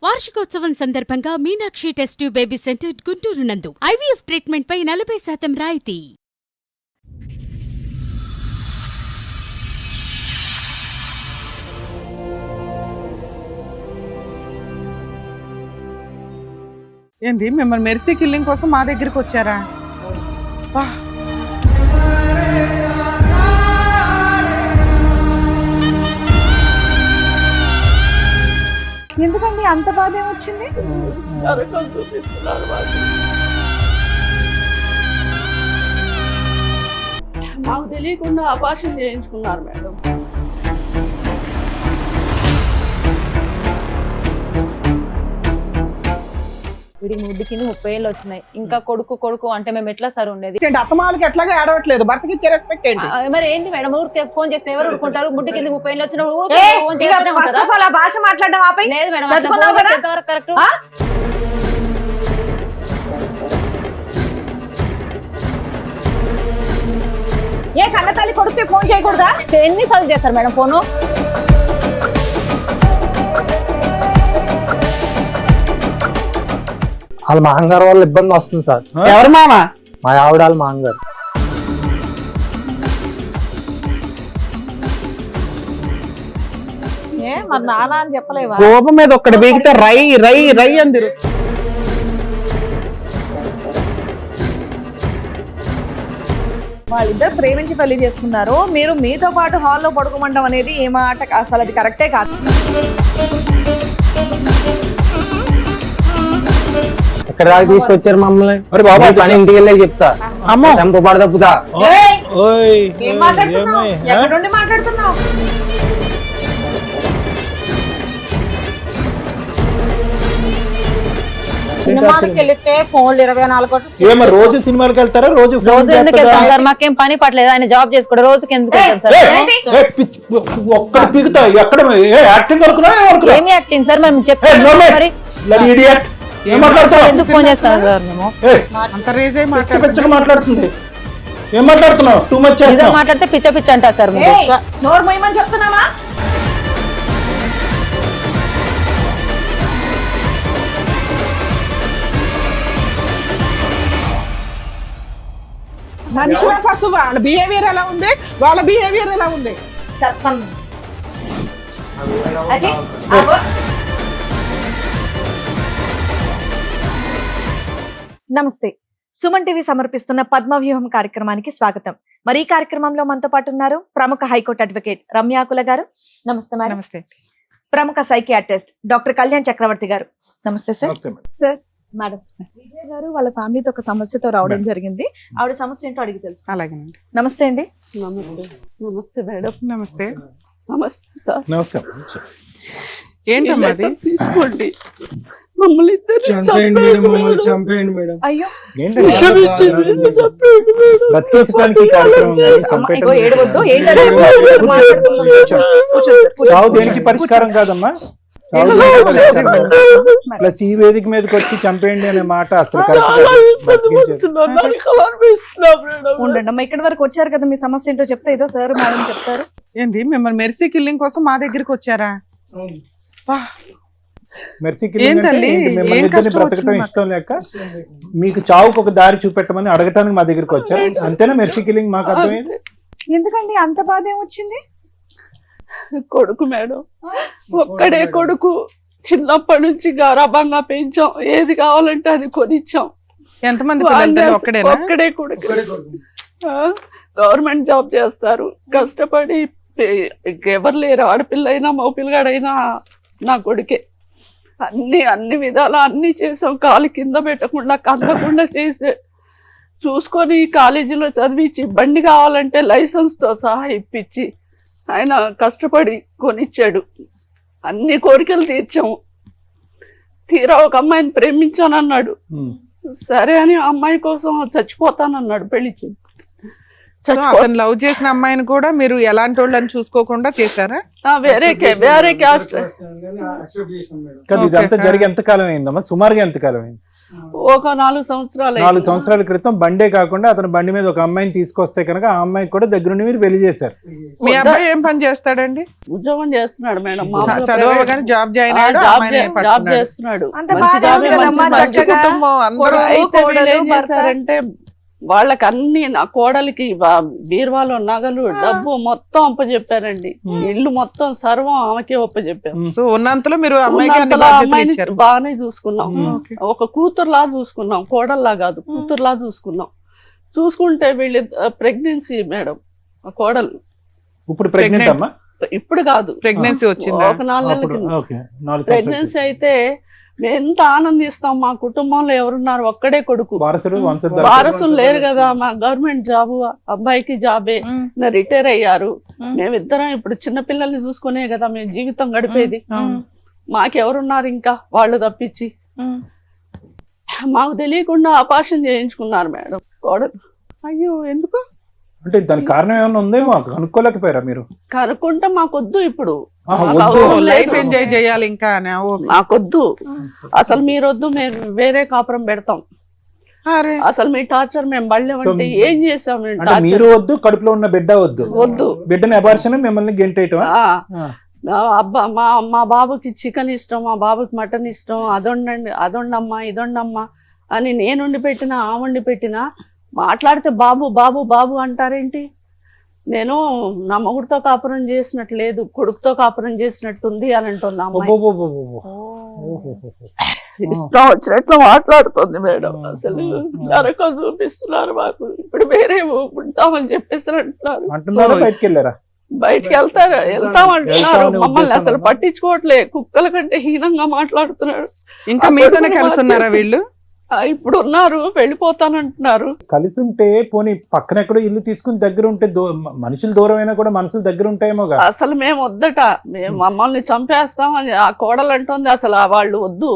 వార్షికోత్సవం సందర్భంగా Meenakshi test tube baby centre Guntur నందు ఐవీఎఫ్ ట్రీట్మెంట్ పై 40% రాయితీ. ఏంటి మిమ్మల్ని మెర్సీ కిల్లింగ్ కోసం మా దగ్గరికి వచ్చారా? ఎందుకండి అంత బాధ ఏమొచ్చింది? మాకు తెలియకుండా ఆపరేషన్ చేయించుకున్నారు మేడం. వీడికి ముద్దు కింద 30 ఏళ్ళు వచ్చినాయి. ఇంకా కొడుకు కొడుకు అంటే మేము ఎట్లా సార్ ఉండేది? అత్తమాలకి ఎట్లాగా ఆడవట్లేదు, భర్తకి ఇచ్చే రెస్పెక్ట్ ఏంటి? మరి ఏంటి మేడం, ఊరికి ఫోన్ చేస్తే ఎవరు ఊరుకుంటారు? ముద్దు కింద 30 ఏళ్ళు వచ్చినప్పుడు ఫోన్ చేస్తే భాష మాట్లాడడం ఆపై. లేదు మేడం, కరెక్ట్. ఏ కన్నతల్లి కొడుకు ఫోన్ చేయకూడదా? ఎన్నిసార్లు చేస్తారు మేడం ఫోను? వాళ్ళ మాంగారు వల్ల ఇబ్బంది వస్తుంది సార్. ఎవరు మామ? మా ఆవిడ వాళ్ళ మాంగారు. మరి నానా అని చెప్పలేవా? కోపం మీద ఒక్కడి బీగితే రై రై రై అందిరు. వాళ్ళిద్దరు ప్రేమించి పెళ్లి చేసుకున్నారు, మీరు మీతో పాటు హాల్లో పడుకోమండం అనేది ఏ మాట? అసలు అది కరెక్టే కాదు. ఎక్కడ దాకా తీసుకొచ్చారు మమ్మల్ని? అరే బాబా పని ఇంటికి వెళ్ళి చెప్తా. అమ్మో చంపబడ తప్పుతా. ఏం మాట్లాడుతున్నావు? ఎక్కడ నుండి మాట్లాడుతున్నావు? సినిమాకి వెళితే ఫోన్లు 24 గంటలు. ఏమో రోజు సినిమాలకు వెళ్తారా? రోజు ఎందుకు వెళ్తాం సార్? మాకేం పని పట్టలేదు, ఆయన జాబ్ చేసుకోవడం. రోజుకి ఎందుకు వెళ్తాం సార్? ఒక్కడ పీకుతా. ఎక్కడ యాక్టింగ్ ఏమి యాక్టింగ్ సార్? మనం చెప్పారు ఎందుకు ఫోన్ చేస్తాను సార్? మేము అంత రేజే మాట్లాడుతుంది. ఏం మాట్లాడుతున్నావు? టూ మచ్ మాట్లాడితే పిచ్చ పిచ్చ అంటారు సార్. నోరు మొయ్యమని చెప్తున్నావా? మనిషి ఫస్ట్ వాళ్ళ బిహేవియర్ ఎలా ఉంది, వాళ్ళ బిహేవియర్ ఎలా ఉంది చెప్పండి. నమస్తే, సుమన్ టీవీ సమర్పిస్తున్న పద్మవ్యూహం కార్యక్రమానికి స్వాగతం. మరి ఈ కార్యక్రమంలో మనతో పాటు ఉన్నారు ప్రముఖ హైకోర్టు అడ్వకేట్ రమ్యాకుల గారు. నమస్తే మేడం. నమస్తే. ప్రముఖ సైకియాట్రిస్ట్ డాక్టర్ కళ్యాణ్ చక్రవర్తి గారు. నమస్తే సార్. సార్, మేడం విజయ్ గారు వాళ్ళ ఫ్యామిలీతో ఒక సమస్యతో రావడం జరిగింది. ఆవిడ సమస్య ఏంటో అడిగి తెలుసు. అలాగేనండి. నమస్తే అండి. నమస్తే. నమస్తే మేడం. నమస్తే. నమస్తే సార్. నమస్తే. ఏంటమ్మా అది? తీసుకోండి, మమ్మల్ని ఇద్దరు చంపేయండి మేడం. అయ్యో ఏడవద్దు. దేనికి పరిష్కారం కాదమ్మా. ప్లస్ ఈ వేదిక మీదకి వచ్చి చంపేయండి అనే మాట అసలు ఉండండి అమ్మా. ఇక్కడి వరకు వచ్చారు కదా, మీ సమస్య ఏంటో చెప్తే ఏదో సార్ మేడం చెప్తారు. ఏంటి మిమ్మల్ని మెర్సీ కిల్లింగ్ కోసం మా దగ్గరికి వచ్చారా? బ్రతకటం ఇష్టం లేక మీకు చావుకు ఒక దారి చూపెట్టమని అడగటానికి మా దగ్గరికి వచ్చారు. అంతేనా మెర్సీ కిల్లింగ్? మాకు అర్థమైంది. ఎందుకండి అంత బాధ ఏమొచ్చింది? కొడుకు మేడం, ఒక్కడే కొడుకు. చిన్నప్పటి నుంచి గారాబంగా పెంచాం, ఏది కావాలంటే అది కొనిచ్చాం. ఎంతమంది? ఒక్కడే కొడుకు. గవర్నమెంట్ జాబ్ చేస్తారు, కష్టపడి. ఎవరు లేరు, ఆడపిల్ల అయినా మగపిల్లగాడైనా నా కొడుకే. అన్ని విధాలా అన్ని చేసాం. కాలు కింద పెట్టకుండా కదలకుండా చేసే చూసుకొని కాలేజీలో చదివించి, బండి కావాలంటే లైసెన్స్ తో సహా ఇప్పించి ఆయన కష్టపడి కొనిచ్చాడు. అన్ని కోరికలు తీర్చాము. తీరా ఒక అమ్మాయిని ప్రేమించానన్నాడు. సరే అని ఆ అమ్మాయి కోసం చచ్చిపోతానన్నాడు. పెళ్లి అతను లవ్ చేసిన అమ్మాయిని కూడా మీరు ఎలాంటి వాళ్ళని చూసుకోకుండా చేశారా? వేరే క్యాస్ట్. ఇదంతా జరిగి ఎంత కాలం అయిందమ్మా? సుమారుగా ఎంత కాలం అయింది? ఒక 4 సంవత్సరాలు 4 సంవత్సరాల క్రితం బండే కాకుండా అతను బండి మీద ఒక అమ్మాయిని తీసుకొస్తే కనుక ఆ అమ్మాయికి కూడా దగ్గరుండి మీరు పెళ్లి చేశారు. మీ అబ్బాయి ఏం పని చేస్తాడండి? ఉద్యోగం చేస్తున్నాడు మేడం. చదవగానే జాబ్ జాయిన్ అయ్యాడు, అమ్మాయిని జాబ్ పట్టుకున్నాడు. చేస్తున్నాడు. అంత మంచి బాగానే జాబే, ఉంది మంచి కదమ్మా, సంపాదన. మంచి చక్కగా కుటుంబం అందరూ. అయితే వీళ్ళు ఏం కోడలు, భర్త. చేశారంటే వాళ్ళకి అన్ని నా కోడలికి బీరువాలో నగలు డబ్బు మొత్తం అప్పచెప్పారండి. ఇల్లు మొత్తం సర్వం ఆమెకే అప్పచెప్పారు. సో ఉన్నంతలో మీరు అమ్మాయికి అన్ని ఉన్నంతలో బాధ్యతలు అమ్మాయిని ఇచ్చారు. బాగానే చూసుకున్నాం. ఓకే. ఒక కూతురులా చూసుకున్నాం, కోడల్లా కాదు, కూతురులా చూసుకున్నాం. చూసుకుంటే వీళ్ళు ప్రెగ్నెన్సీ మేడం, ఆ కోడలు ఇప్పుడు ప్రెగ్నెంట్ అమ్మా? ఇప్పుడు కాదు, ప్రెగ్నెన్సీ వచ్చిందా? ఒక 4 నెలల అప్పుడు కింద ఓకే, 4 సంవత్సరాల ప్రెగ్నెన్సీ అయితే మేము ఎంత ఆనందిస్తాం. మా కుటుంబంలో ఎవరున్నారు, ఒక్కడే కొడుకు, వారసుడు వంశధార. వారసులు లేరు కదా. మా గవర్నమెంట్ జాబు, అబ్బాయికి జాబే, రిటైర్ అయ్యారు. మేమిద్దరం ఇప్పుడు చిన్న పిల్లల్ని చూసుకునే కదా మేము జీవితం గడిపేది. మాకెవరున్నారు ఇంకా వాళ్ళు తప్పించి? మాకు తెలియకుండా ఆపరేషన్ చేయించుకున్నారు మేడం కోడలు. అయ్యో, ఎందుకు? అంటే దానికి కారణం ఏమైనా ఉందేమో కనుక్కోలేకపోయారా మీరు? కనుక్కుంటే మాకొద్దు ఇప్పుడు, ఆహా, మాకు వద్దు. అవసరం లైఫ్ లేదు. ఎంజాయ్ చేయాలి ఇంకా అని. ఓకే. మాకొద్దు అసలు, మీరొద్దు, మేము వేరే కాపురం పెడతాం. అరే, అసలు మీ టార్చర్ మేము బళ్ళేమంటే ఏం చేసాం మేము అంటే టార్చర్? మీరు వద్దు, కడుపులో ఉన్న బిడ్డ వద్దు, వద్దు. బిడ్డని అబార్షన్ మిమ్మల్ని గెంటేయటం. అబ్బా మా బాబుకి చికెన్ ఇష్టం, మా బాబుకి మటన్ ఇష్టం, అదొండండి, అదొండమ్మా, ఇదొండమ్మా అని నేను వండి పెట్టినా, ఆ వండి పెట్టినా మాట్లాడితే బాబు బాబు బాబు అంటారేంటి? నేను నా మొగుడితో కాపురం చేసినట్టు లేదు, కొడుకుతో కాపురం చేసినట్టుంది అని అంటుంది ఆ అమ్మాయి. ఇష్టం వచ్చినట్లు మాట్లాడుతుంది మేడం. అసలు నరకం చూపిస్తున్నారు మాకు. ఇప్పుడు వేరే ఉంటామని చెప్పేసి అంటున్నారు. అంటున్నారా? బయటికి వెళ్ళారా? బయటికి వెళ్తామంటున్నారు. మమ్మల్ని అసలు పట్టించుకోవట్లే, కుక్కల కంటే హీనంగా మాట్లాడుతున్నాడు. ఇంకా మీతోనే కలిసి ఉన్నారా వీళ్ళు? ఇప్పుడు ఉన్నారు, వెళ్ళిపోతానంటున్నారు. కలిసి ఉంటే పోనీ పక్కన ఎక్కడో ఇల్లు తీసుకుని దగ్గర ఉంటే మనుషులు దూరం అయినా కూడా మనసులు దగ్గర ఉంటాయేమో. అసలు మేము వద్దట, మేము మమ్మల్ని చంపేస్తాం అని ఆ కోడలు అంటుంది. అసలు వాళ్ళు వద్దు,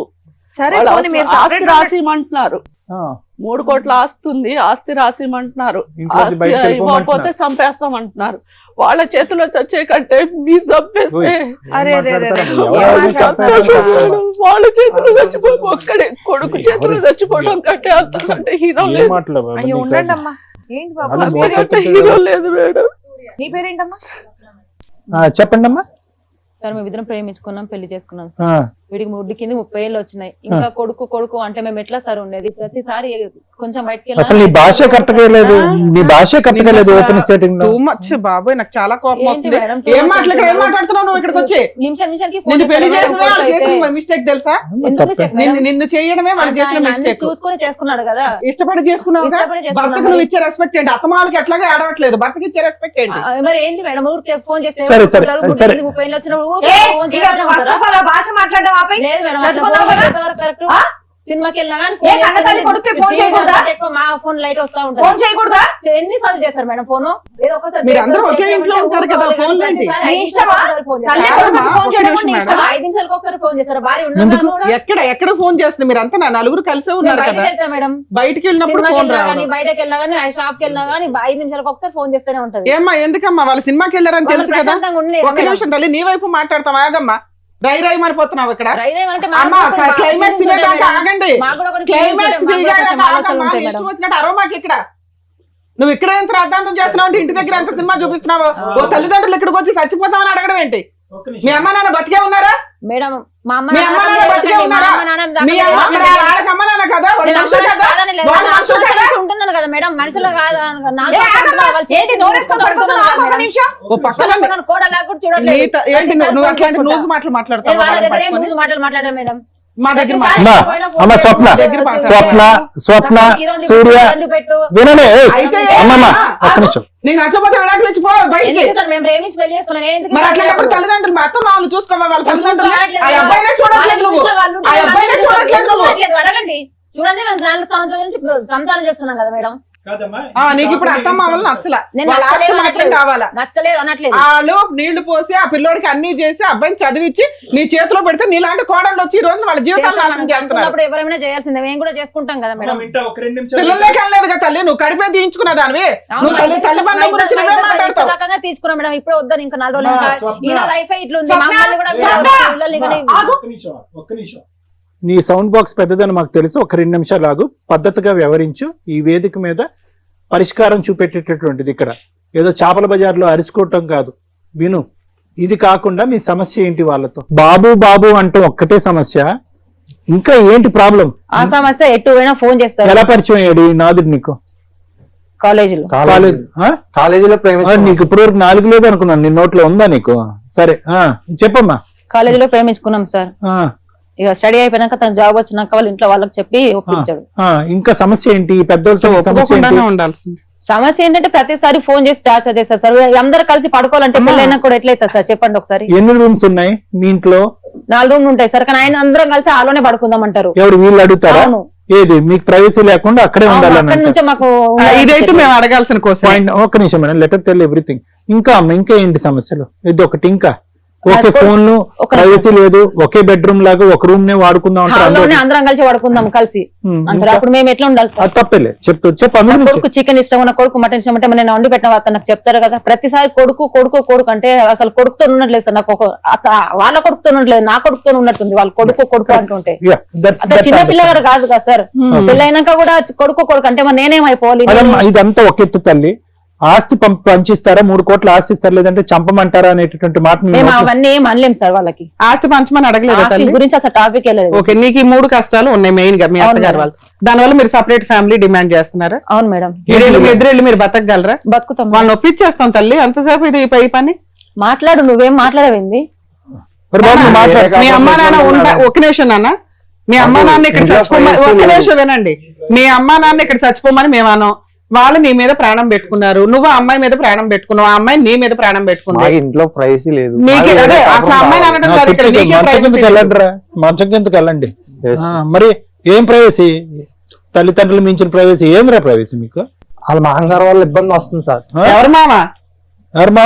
సరే వాళ్ళు పోనీ మీరు ఆస్తి separate రాసిమంటున్నారు. 3 కోట్ల ఆస్తి ఉంది, ఆస్తి రాసిమంటున్నారు. ఇంట్లో ఆస్తి బయటకు వెళ్ళిపోమంటున్నారు. ఇవ్వకపోతే చంపేస్తామంటున్నారు. వాళ్ళ చేతిలో చచ్చే కంటే మీరు చంపేస్తే అరే, అరే, అరే, అరే. సంతోషం మేడం. వాళ్ళ చేతిలో చచ్చిపో, ఒక్కడే కొడుకు చేతిలో చచ్చిపోవడం కంటే అంతకంటే హీరో లేదు. అయ్యో ఉండండి అమ్మా. ఏంటి బాబు, అంతకంటే హీరో లేదు మేడం. నీ పేరేంటమ్మా? చెప్పండి అమ్మా. సార్ మేమిద్దరం ప్రేమించుకున్నాం, పెళ్లి చేసుకున్నాం సార్. వీడికి ముడ్డి కింద 30 ఏళ్ళు వచ్చినాయి. ఇంకా కొడుకు కొడుకు అంటే మేము ఎట్లా సార్ ఉండేది? ప్రతిసారి కొంచెం బయటకి అసలు నీ భాష కరెక్ట్గా లేదు, నీ భాష కరెక్ట్గా లేదు. ఓపెన్ స్టేటింగ్ టూ మచ్ బాబోయ్, నాకు చాలా కోపం ఏంటి వస్తుంది. మేడం? ఏం మాట్లాడుతున్నావు నువ్వు ఇక్కడికి వచ్చి? నిమిషానికి నిన్ను పెళ్లి చేసిన మిస్టేక్ తెలుసా? నిన్ను చేయడమే వాళ్ళు చేసిన మిస్టేక్. చూసుకొని చేసుకున్నాడు కదా, ఇష్టపడి చేసుకున్నావు. ఇష్టపడి చేసుకున్నాం. భర్తకు నువ్వు ఇచ్చే రెస్పెక్ట్ ఏంటి? అత్తమాలకి ఎట్లాగా ఆడవట్లేదు, భర్తకి ఇచ్చే రెస్పెక్ట్ ఏంటి? మరి ఏంటి మేడం? ఊరికి ఫోన్ చేస్తే సరే, సరే, ముడ్డి సరే. కింద 30 ఏళ్ళు వచ్చినప్పుడు ఏ, ఫోన్ ఇక చేస్తూనే first of all ఆ భాష మాట్లాడడం ఆపై. లేదు మేడం, చదువుకున్నావు కదా? కరెక్ట్. సినిమాకి వెళ్ళినా కానీ ఏ కన్న తల్లి కొడుక్కి ఫోన్ చేయకూడదా? ఎక్కువ మా ఫోన్ లైట్ వస్తా ఫోన్ ఉంటుంది. చేయకూడదా? ఎన్నిసార్లు చేస్తారు మేడం ఫోన్? ఏదో ఒకసారి మీరు అందరూ ఒకే చేస్తే ఇంట్లో ఉంటారు కదా, ఊరుకోవాలి ఫోన్ కానీ ఏంటి? ప్రతిసారి నీ 5 ఇష్టమా? నిమిషాలకు ఒకసారి ఫోన్ తల్లి చేస్తారు. కొడుకుకి ఫోన్ చేయడం నీ ఇష్టమా? 5 నిమిషాలకు ఒకసారి ఫోన్ చేస్తారు. భార్య ఉండగా కూడా ఎక్కడ ఫోన్ చేస్తుంది? మీరు అంతా నలుగురు కలిసే నేను ఉన్నారు బయటకి కదా. వెళ్తా మేడం. బయటికి వెళ్ళినప్పుడు సినిమాకి ఫోన్ వెళ్ళినా రావడం. కానీ బయటకి వెళ్ళినా కానీ షాప్ కి వెళ్ళినా కానీ 5 నిమిషాలకు ఒకసారి ఫోన్ చేస్తూనే ఉంటది. ఏమ్మా, ఎందుకమ్మా? వాళ్ళు సినిమాకి వెళ్ళారని తెలుసు కదా. ప్రశాంతంగా ఉండలేదు ఒక్క నిమిషం తల్లి, నీ వైపు మాట్లాడతాం. ఆగమ్మా, రై మరిపోతున్నావు ఇక్కడ. అమ్మా, క్లైమాక్స్ ఇదేదాకా ఆగండి. క్లైమాక్స్ ఇష్టం వచ్చినట్టు అరవమాకి ఇక్కడ. నువ్వు ఇక్కడ ఎంత రాద్ధాంతం చేస్తున్నావు అంటే ఇంటి దగ్గర ఎంత సినిమా చూపిస్తున్నావు? ఓ తల్లిదండ్రులు ఇక్కడికి వచ్చి చచ్చిపోతామని అడగడం ఏంటి? మీ అమ్మ నాన్న బతికే ఉన్నారా? మేడం మా అమ్మ మీ అమ్మ నాన్న బతికే ఉన్నారా? మీ వాళ్ళకి అమ్మ నాన్న కదా, వాళ్ళు మనుషులు కదా, వాళ్ళు మనుషులు కదా. ఉంటున్నాను కదా మేడం, మనుషులు కాదు. ఏ ఆగమ్మా, ఏంటి నోరేసుకొని పడుకుంటున్నావు? ఆగు ఒక నిమిషం. ఓ పక్కన ఏంటి నువ్వు అట్లాంటి లూజ్ మాటలు మాట్లాడతావు? మాట్లాడారు మేడం. మా దగ్గర అమ్మ స్వప్న సూర్య వినలే. అయితే అమ్మమ్మ ఒక్క నిమిషం. నేను నచ్చపోతే విడాకులు ఇచ్చిపో బయటికి. మేము ప్రేమించి పెళ్లి చేసుకున్నాను. మరి అట్లాంటప్పుడు తల్లిదండ్రులు మా అత్త మామూలు చూసుకోవాలి. వాళ్ళ తల్లిదండ్రులు ఆ అబ్బాయినే చూడట్లేదు నువ్వు, ఆ అబ్బాయినే చూడట్లేదు నువ్వు. అడగండి, చూడండి మేము దాని సంవత్సరం నుంచి సంతానం చేస్తున్నాం కదా మేడం. నీకు ఇప్పుడు అత్త మామూలు నచ్చలా, వాళ్ళ ఆస్తి మాత్రం కావాలా? నచ్చలేదు అనట్లేదు. వాళ్ళు నీళ్లు పోసి ఆ పిల్లోడికి అన్ని చేసి అబ్బాయిని చదివించి నీ చేతిలో పెడితే నీలాంటి కోడళ్ళు వచ్చి ఈ రోజు వాళ్ళ జీవితాలు నాశనం చేస్తున్నారు. ఎవరైనా చేయాల్సిందే, మేము కూడా చేసుకుంటాం కదా మేడం. పిల్లలే కనలేదు కదా తల్లి, నువ్వు కడిపే తీయించుకున్న దానివి. నువ్వు తల్లి బంధం గురించి నువ్వే మాట్లాడతావు. రకంగా తీసుకున్నాం మేడం. ఇప్పుడు వద్దని ఇంకా 4 రోజులు ఇలా లైఫ్ ఇట్లా ఉంది. స్వప్న, మా అమ్మాయిని కూడా స్వప్న, పిల్లల్ని కానీ ఆగు. ఒక్క నిమిషం నీ సౌండ్ బాక్స్ పెద్దదని మాకు తెలుసు. ఒక 2 నిమిషాలు ఆగు, పద్ధతిగా వ్యవహరించు. ఈ వేదిక మీద పరిష్కారం చూపెట్టేటటువంటిది ఇక్కడ ఏదో చేపల బజార్లో అరుచుకోవటం కాదు. విను, ఇది కాకుండా మీ సమస్య ఏంటి వాళ్ళతో? బాబు బాబు అంటే ఒక్కటే సమస్య, ఇంకా ఏంటి ప్రాబ్లం? ఆ సమస్య ఎటు పోయినా ఫోన్ చేస్తారు. ఎలా పరిచయం అయ్యాడు ఈ నాదుడు నీకు? కాలేజీలో కాలేజీలో నీకు ఇప్పుడు వరకు 4 లేదు అనుకున్నాను, నీ నోట్లో ఉందా నీకు? సరే చెప్పమ్మా. కాలేజీలో ప్రేమించుకున్నాం సార్. ఇక స్టడీ అయిపోయినాక తన జాబ్ వచ్చినాక వాళ్ళ ఇంట్లో వాళ్ళకి చెప్పి ఒప్పించాడు. ఇంకా సమస్య ఏంటి? పెద్దలతో ఉండాల్సింది. సమస్య ఏంటంటే ప్రతిసారి ఫోన్ చేసి టార్చర్ చేస్తారు సార్. అందరు కలిసి పడుకోవాలంటే పెళ్ళైనా కూడా ఎట్లయితుంది సార్ చెప్పండి ఒకసారి. ఎన్ని రూమ్స్ ఉన్నాయి మీ ఇంట్లో? 4 రూమ్లు ఉంటాయి సార్, కానీ ఆయన అందరం కలిసి హాల్లోనే పడుకుందాం అంటారు. ఎవరు వీళ్ళు అడుగుతారా? ఏది మీకు ప్రైవసీ లేకుండా అక్కడే ఉండాలని? నుంచే మాకు ఇదైతే మేము అడగాల్సిన కోసం. ఒక్క నిమిషం మేడం, లెటర్ టెల్ ఎవ్రీథింగ్. ఇంకా ఏంటి సమస్యలు? ఇది ఒకటి. ఇంకా ఓకే, ఫోన్లు ప్రైవసీ లేదు, ఒకే బెడ్రూమ్ లాగా ఒక రూమ్ నే వాడుకుందాం అందరం కలిసి వాడుకుందాం కలిసి అంటారు. అప్పుడు మేము ఎట్లా ఉండాలి సార్? తప్పలే చెప్పు. కొడుకు చికెన్ ఇష్టం ఉన్న కొడుకు మటన్ ఇష్టం అంటే నేను వండి పెట్టిన నాకు చెప్తారు కదా. ప్రతిసారి కొడుకు కొడుకు కొడుకు అంటే అసలు కొడుకుతో ఉన్నట్లేదు సార్. నాకు వాళ్ళ కొడుకుతో ఉన్నట్లేదు, నా కొడుకుతో ఉన్నట్టుంది. వాళ్ళు కొడుకు కొడుకు అంటుంటే అదే చిన్న పిల్లగాడు కాదు కదా సార్. పెళ్ళైనాక కూడా కొడుకు కొడుకు అంటే మరి నేనేమైపోవాలి? ఇదంతా ఒక ఎత్తు తల్లి. ఆస్తి పంచిస్తారా? 3 కోట్ల ఆస్తి ఇస్తారు, లేదంటే చంపమంటారా అనేటటువంటి మాట మేము అవన్నీ ఏం అనలేం సార్. వాళ్ళకి ఆస్తి పంచమని అడగలేదు గురించి అసలు టాపిక్ వెళ్ళలేదు. ఓకే, నీకు 3 కష్టాలు ఉన్నాయి మెయిన్ గా మీ అత్తగారు వాళ్ళు. దానివల్ల మీరు సెపరేట్ ఫ్యామిలీ డిమాండ్ చేస్తున్నారా? అవును మేడం. ఎదురెళ్ళి మీరు బతకగలరా? బతుకుతాం. వాళ్ళని ఒప్పించేస్తాం తల్లి. అంతసేపు ఇది పై పని మాట్లాడు. నువ్వేం మాట్లాడవేంది? మీ అమ్మా నాన్న ఒక నిమిషం నాన్న. మీ అమ్మా నాన్న ఇక్కడ చచ్చిపోమని ఒక్క నిమిషం వినండి. మీ అమ్మా నాన్న ఇక్కడ చచ్చిపోమని మేము అన్నాం. వాళ్ళు నీ మీద ప్రాణం పెట్టుకున్నారు, నువ్వు ఆ అమ్మాయి మీద ప్రాణం పెట్టుకున్నావు, ఆ అమ్మాయి నీ మీద ప్రాణం పెట్టుకుంది. ఇంట్లో ప్రైవసీ లేదు. అసలు అమ్మాయి అనడం కాదు, మంచం కిందకి వెళ్ళండి. మరి ఏం ప్రైవసీ? తల్లిదండ్రులు మించిన ప్రైవసీ ఏమిరా ప్రైవసీ మీకు? వాళ్ళ మాంగారు వల్ల ఇబ్బంది వస్తుంది సార్. ఎవరు మావా?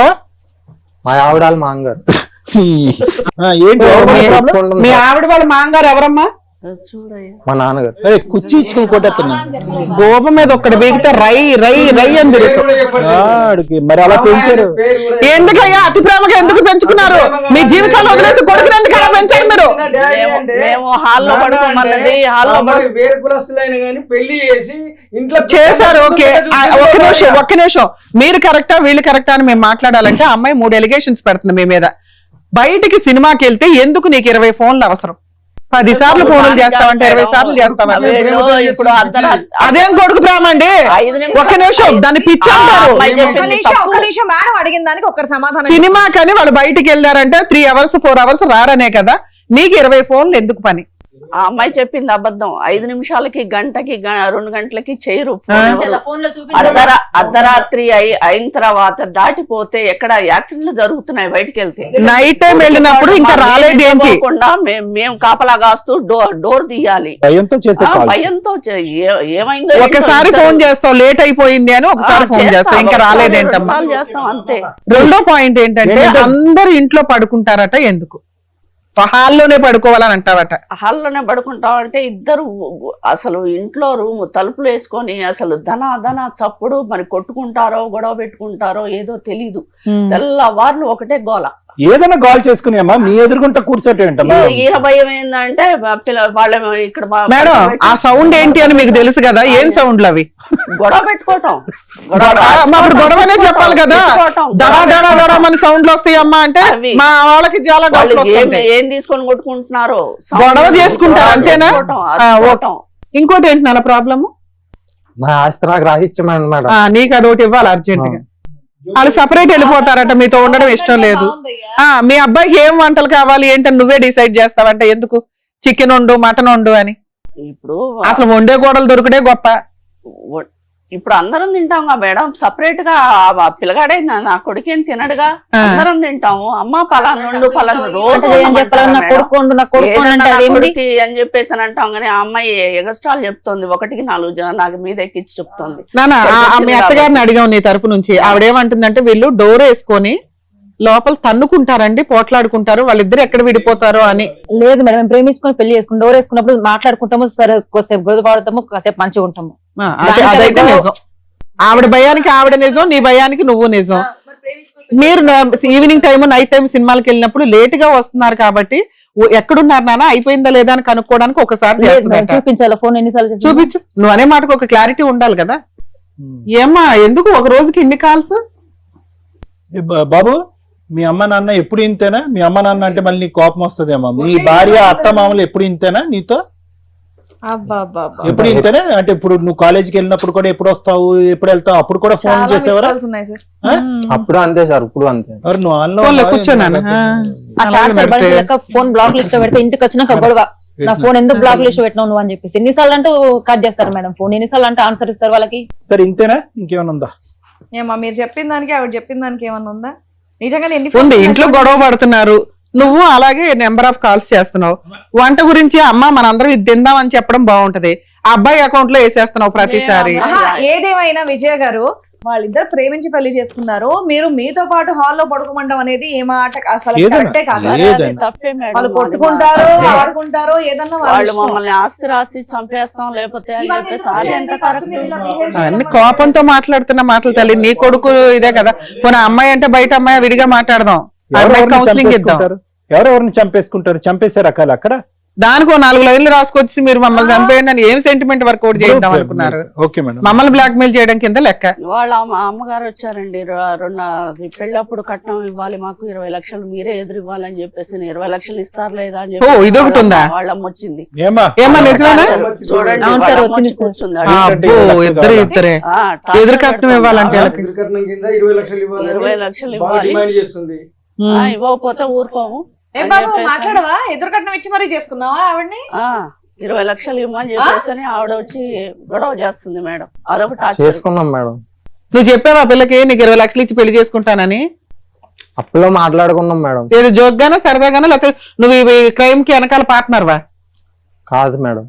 మా ఆవిడ వాళ్ళ మాంగారు. ఏంటి మీ ఆవిడ వాళ్ళ మాంగారు ఎవరమ్మా? మా నాన్నగారు. కుర్చీ ఇచ్చుకుని కొట్టేస్తున్నా. గోప మీద ఒక్కడు బీగితే రై రై రై అని తిరుగుతుంది. మరి అలా పెంచారు ఎందుకయ్యా? అతి ప్రేమగా ఎందుకు పెంచుకున్నారు? మీ జీవితాలు వదిలేసి కొడుకుని ఎందుకు అలా పెంచారు మీరు? చేశారు. ఓకే, ఒక్క నిమిషం. మీరు కరెక్టా వీళ్ళు కరెక్టా అని మేము మాట్లాడాలంటే అమ్మాయి 3 ఎలిగేషన్స్ పెడుతుంది మీ మీద. బయటికి సినిమాకి వెళ్తే ఎందుకు నీకు 20 ఫోన్లు అవసరం? 10 సార్లు ఫోన్లు చేస్తావంటే 20 సార్లు చేస్తావా? అదేం కొడుకు ప్రేమ అండి? ఒక్క నిమిషం, దాన్ని పిచ్చి అంటారు. సినిమా కానీ వాళ్ళు బయటికి వెళ్ళారంటే 3 అవర్స్ 4 అవర్స్ రారనే కదా. నీకు 20 ఫోన్లు ఎందుకు పని? ఆ అమ్మాయి చెప్పింది అబద్ధం. 5 నిమిషాలకి గంటకి 2 గంటలకి చేయరు. అర్ధరాత్రి అయిన తర్వాత దాటిపోతే ఎక్కడ యాక్సిడెంట్లు జరుగుతున్నాయి బయటకి వెళ్తే. నైట్ టైం వెళ్ళినప్పుడు ఇంకా రాలేదేంటి? మేము కాపలా కాస్తూ డోర్ తీయాలి. భయంతో ఏమైందో. ఒకసారి ఫోన్ చేస్తావు లేట్ అయిపోయింది అని, ఒకసారి ఫోన్ చేస్తావు ఇంకా రాలేదేంటమ్మా చేస్తాం అంతే. రెండో పాయింట్ ఏంటంటే అందరు ఇంట్లో పడుకుంటారట, ఎందుకు హాల్లోనే పడుకోవాలని అంటావట? హాల్లోనే పడుకుంటాం అంటే ఇద్దరు అసలు ఇంట్లో రూమ్ తలుపులు వేసుకొని అసలు ధన చప్పుడు మరి కొట్టుకుంటారో గొడవ పెట్టుకుంటారో ఏదో తెలీదు. తెల్లవార్లు ఒకటే గోల. ఏదైనా గోల్ చేసుకుని అమ్మా మీ ఎదురుకుంటా కూర్చోటేంటమ్మా? ఈయన భయం ఏంటంటే వాళ్ళ ఇక్కడ మేడం ఆ సౌండ్ ఏంటి అని మీకు తెలుసు కదా. ఏం సౌండ్లు అవి? గొడవ పెట్టుకోవటం. అప్పుడు గొడవనే చెప్పాలి కదా. దడా మన సౌండ్లు వస్తాయి అమ్మా అంటే మా వాళ్ళకి చాలా ఏం తీసుకొని కొట్టుకుంటున్నారు, గొడవ చేసుకుంటారు అంతేనా? ఇంకోటి ఏంటి నాన్న ప్రాబ్లమ్? మా ఆస్తి నాకు రాసిచ్చమని మేడం. నీకు అదొకటి ఇవ్వాలి అర్జెంట్ గా. వాళ్ళు సపరేట్ వెళ్ళిపోతారట, మీతో ఉండడం ఇష్టం లేదు. మీ అబ్బాయికి ఏం వంటలు కావాలి ఏంటని నువ్వే డిసైడ్ చేస్తావంటే ఎందుకు? చికెన్ వండు మటన్ వండు అని. ఇప్పుడు అసలు వండే గోడలు దొరికితే గొప్ప. ఇప్పుడు అందరం తింటాం మేడం. సపరేట్ గా పిల్లగాడే నా కొడుకేం తినడుగా. అందరం తింటాము. అమ్మ పలాను పలాను రోజు అని చెప్పేసి అని అంటాం. కానీ ఆ అమ్మాయి ఎగస్ట్రాల్ చెప్తుంది. 1కి 4 నాకు మీద ఎక్కించి చెప్తుంది. మీ అత్తగారిని అడిగాం నీ తరపు నుంచి. ఆవిడేమంటుందంటే వీళ్ళు డోర్ వేసుకొని లోపల తన్నుకుంటారండి, పోట్లాడుకుంటారు, వాళ్ళిద్దరు ఎక్కడ విడిపోతారో అని. లేదు మేడం, మేము ప్రేమించుకొని పెళ్లి చేసుకుని డోర్ వేసుకున్నప్పుడు మాట్లాడుకుంటాము, సరే కాసేపు గొడవ పడతాము, కాసేపు మంచిగా ఉంటాము. అదైతే నిజం. ఆవిడ భయానికి ఆవిడ నిజం, నీ భయానికి నువ్వు నిజం. మీరు ఈవినింగ్ టైం నైట్ టైం సినిమాలకు వెళ్ళినప్పుడు లేట్ గా వస్తున్నారు కాబట్టి ఎక్కడున్నారు నాన్న అయిపోయిందా లేదా అని కనుక్కోవడానికి ఒకసారి లేదు మేడం, చేస్తుందట. చూపించాలా ఫోన్ ఎన్నిసార్లు చేసినా? చూపించు, నువ్వు అనే మాటకు ఒక క్లారిటీ ఉండాలి కదా. ఏమ్మా ఎందుకు ఒక రోజుకి ఇన్ని కాల్స్? బాబు మీ అమ్మ నాన్న ఎప్పుడు ఇంతేనా? మీ అమ్మ నాన్న అంటే మళ్ళీ నీకు కోపం వస్తుందేమో. మీ భార్య అత్త మామలు ఎప్పుడు ఇంతేనా నీతో? ఎప్పుడు ఇంతేనా? అంటే ఇప్పుడు నువ్వు కాలేజీకి వెళ్ళినప్పుడు కూడా ఎప్పుడు వస్తావు, ఎప్పుడు వెళ్తావు, అప్పుడు కూడా ఫోన్ చాలా చేసేవారా? మిస్ కాల్స్ ఉన్నాయి సార్. అప్పుడు అంతే సార్, ఇప్పుడు అంతే. ఎవరు నువ్వు ఫోన్లో కూర్చోనాను. ఆ టార్చర్ బండి లెక్క ఫోన్ బ్లాక్ లిస్ట్ లో పెడితే ఇంటికి వచ్చినాక గొడవ, నా ఫోన్ ఎందుకు బ్లాక్ లిస్ట్ పెట్టినావు నువ్వు అని చెప్పేసి ఎన్నిసార్లు అంటే కట్ చేస్తారు మేడం ఫోన్, ఎన్నిసార్లు అంటే ఆన్సర్ ఇస్తారు వాళ్ళకి. సరే ఇంతేనా? ఇంకేమైనా ఉందా? ఏమా మీరు చెప్పిన దానికి ఆవిడ చెప్పిన దానికి ఏమన్నా ఉందా? నిజంగానే ఎన్ని ఉంది, ఫోన్స్ ఇంట్లో గొడవ పడుతున్నారు, నువ్వు అలాగే నెంబర్ ఆఫ్ కాల్స్ చేస్తున్నావు. వంట గురించి అమ్మ మనందరం ఇది తిందామని చెప్పడం బాగుంటది, ఆ అబ్బాయి అకౌంట్ లో వేసేస్తున్నావు ప్రతిసారి. ఏదేమైనా విజయ గారు వాళ్ళిద్దరు ప్రేమించి పెళ్లి చేసుకున్నారు, మీరు మీతో పాటు హాల్లో పడుకోమండం అనేది ఏ మాట అసలు ఏదైనా, కరెక్టే కాదు. ఏదైనా. తప్పే మేడం. వాళ్ళు కొట్టుకుంటారు, ఆడుకుంటారు, ఏదన్నా వాళ్ళ వాళ్ళు ఇష్టం. మమ్మల్ని ఆస్తి రాసి చంపేస్తాం లేకపోతే అని ఇవన్నీ చెప్పేసి ఎందుకు అది వచ్చాయండి? ఎంత ఫస్ట్ correct? మీరు ఇలా behave చేయడం అన్ని వల్ల కోపంతో మాట్లాడుతున్న మాటలు తల్లి. నీ కొడుకు ఇదే కదా, పోనీ అమ్మాయి అంటే బయట అమ్మాయి విడిగా మాట్లాడదాం, ఎవరెవరిని కౌన్సిలింగ్ ఇద్దాం. చంపేసుకుంటారు? ఎవరెవరిని చంపేసుకుంటారు? చంపేసే రకాలు అక్కడ. దానికి 4 లైన్లు రాసుకొచ్చి మీరు మమ్మల్ని చంపేయండి అని ఏం సెంటిమెంట్ వర్కౌట్ చేద్దాం అనుకున్నారు? Okay madam. మమ్మల్ని బ్లాక్ మెయిల్ చేయడం కింద లెక్క. వాళ్ళ అమ్మగారు వచ్చారండి, పెళ్ళప్పుడు కట్నం ఇవ్వాలి మాకు 20 లక్షలు మీరే ఎదురు ఇవ్వాలని చెప్పేసి 20 లక్షలు ఇస్తారు లేదా అని ఓ, ఇదొకటి ఉందా? వాళ్ళమ్మ వచ్చింది. ఏమా ఏమా నిజమేనా? చూడండి అవును సార్, వాళ్ళమ్మ వచ్చింది వచ్చి సార్. కూర్చుంది. అబ్బో, ఇద్దరే ఎదురు కట్నం ఇవ్వాలంటే వాళ్ళకి. 20 లక్షలు ఇవ్వాలి 20 లక్షలు బాగా ఇవ్వాలి, డిమాండ్ చేస్తుంది. ఇవ్వకపోతే ఊరుకోము ఏం అని బాబు చెప్పేసి. మాట్లాడవా? ఎదురు కట్నం ఇచ్చి మరీ చేసుకున్నావా ఆవిడ్ని? 20 లక్షలు ఇవ్వమని చెప్పేసి ఆవిడ వచ్చి గొడవ చేస్తుంది మేడం. అదొక టార్చర్. చేసుకున్నాం మేడం. నువ్వు చెప్పావా పిల్లకి నీకు 20 లక్షలు ఇచ్చి పెళ్లి చేసుకుంటానని? అప్పులో మాట్లాడుకున్నాం మేడం. ఏదో జోక్గానా సరదాగానా, లేకపోతే నువ్వు ఈ క్రైమ్ కి వెనకాల పార్ట్నర్వా? కాదు మేడం,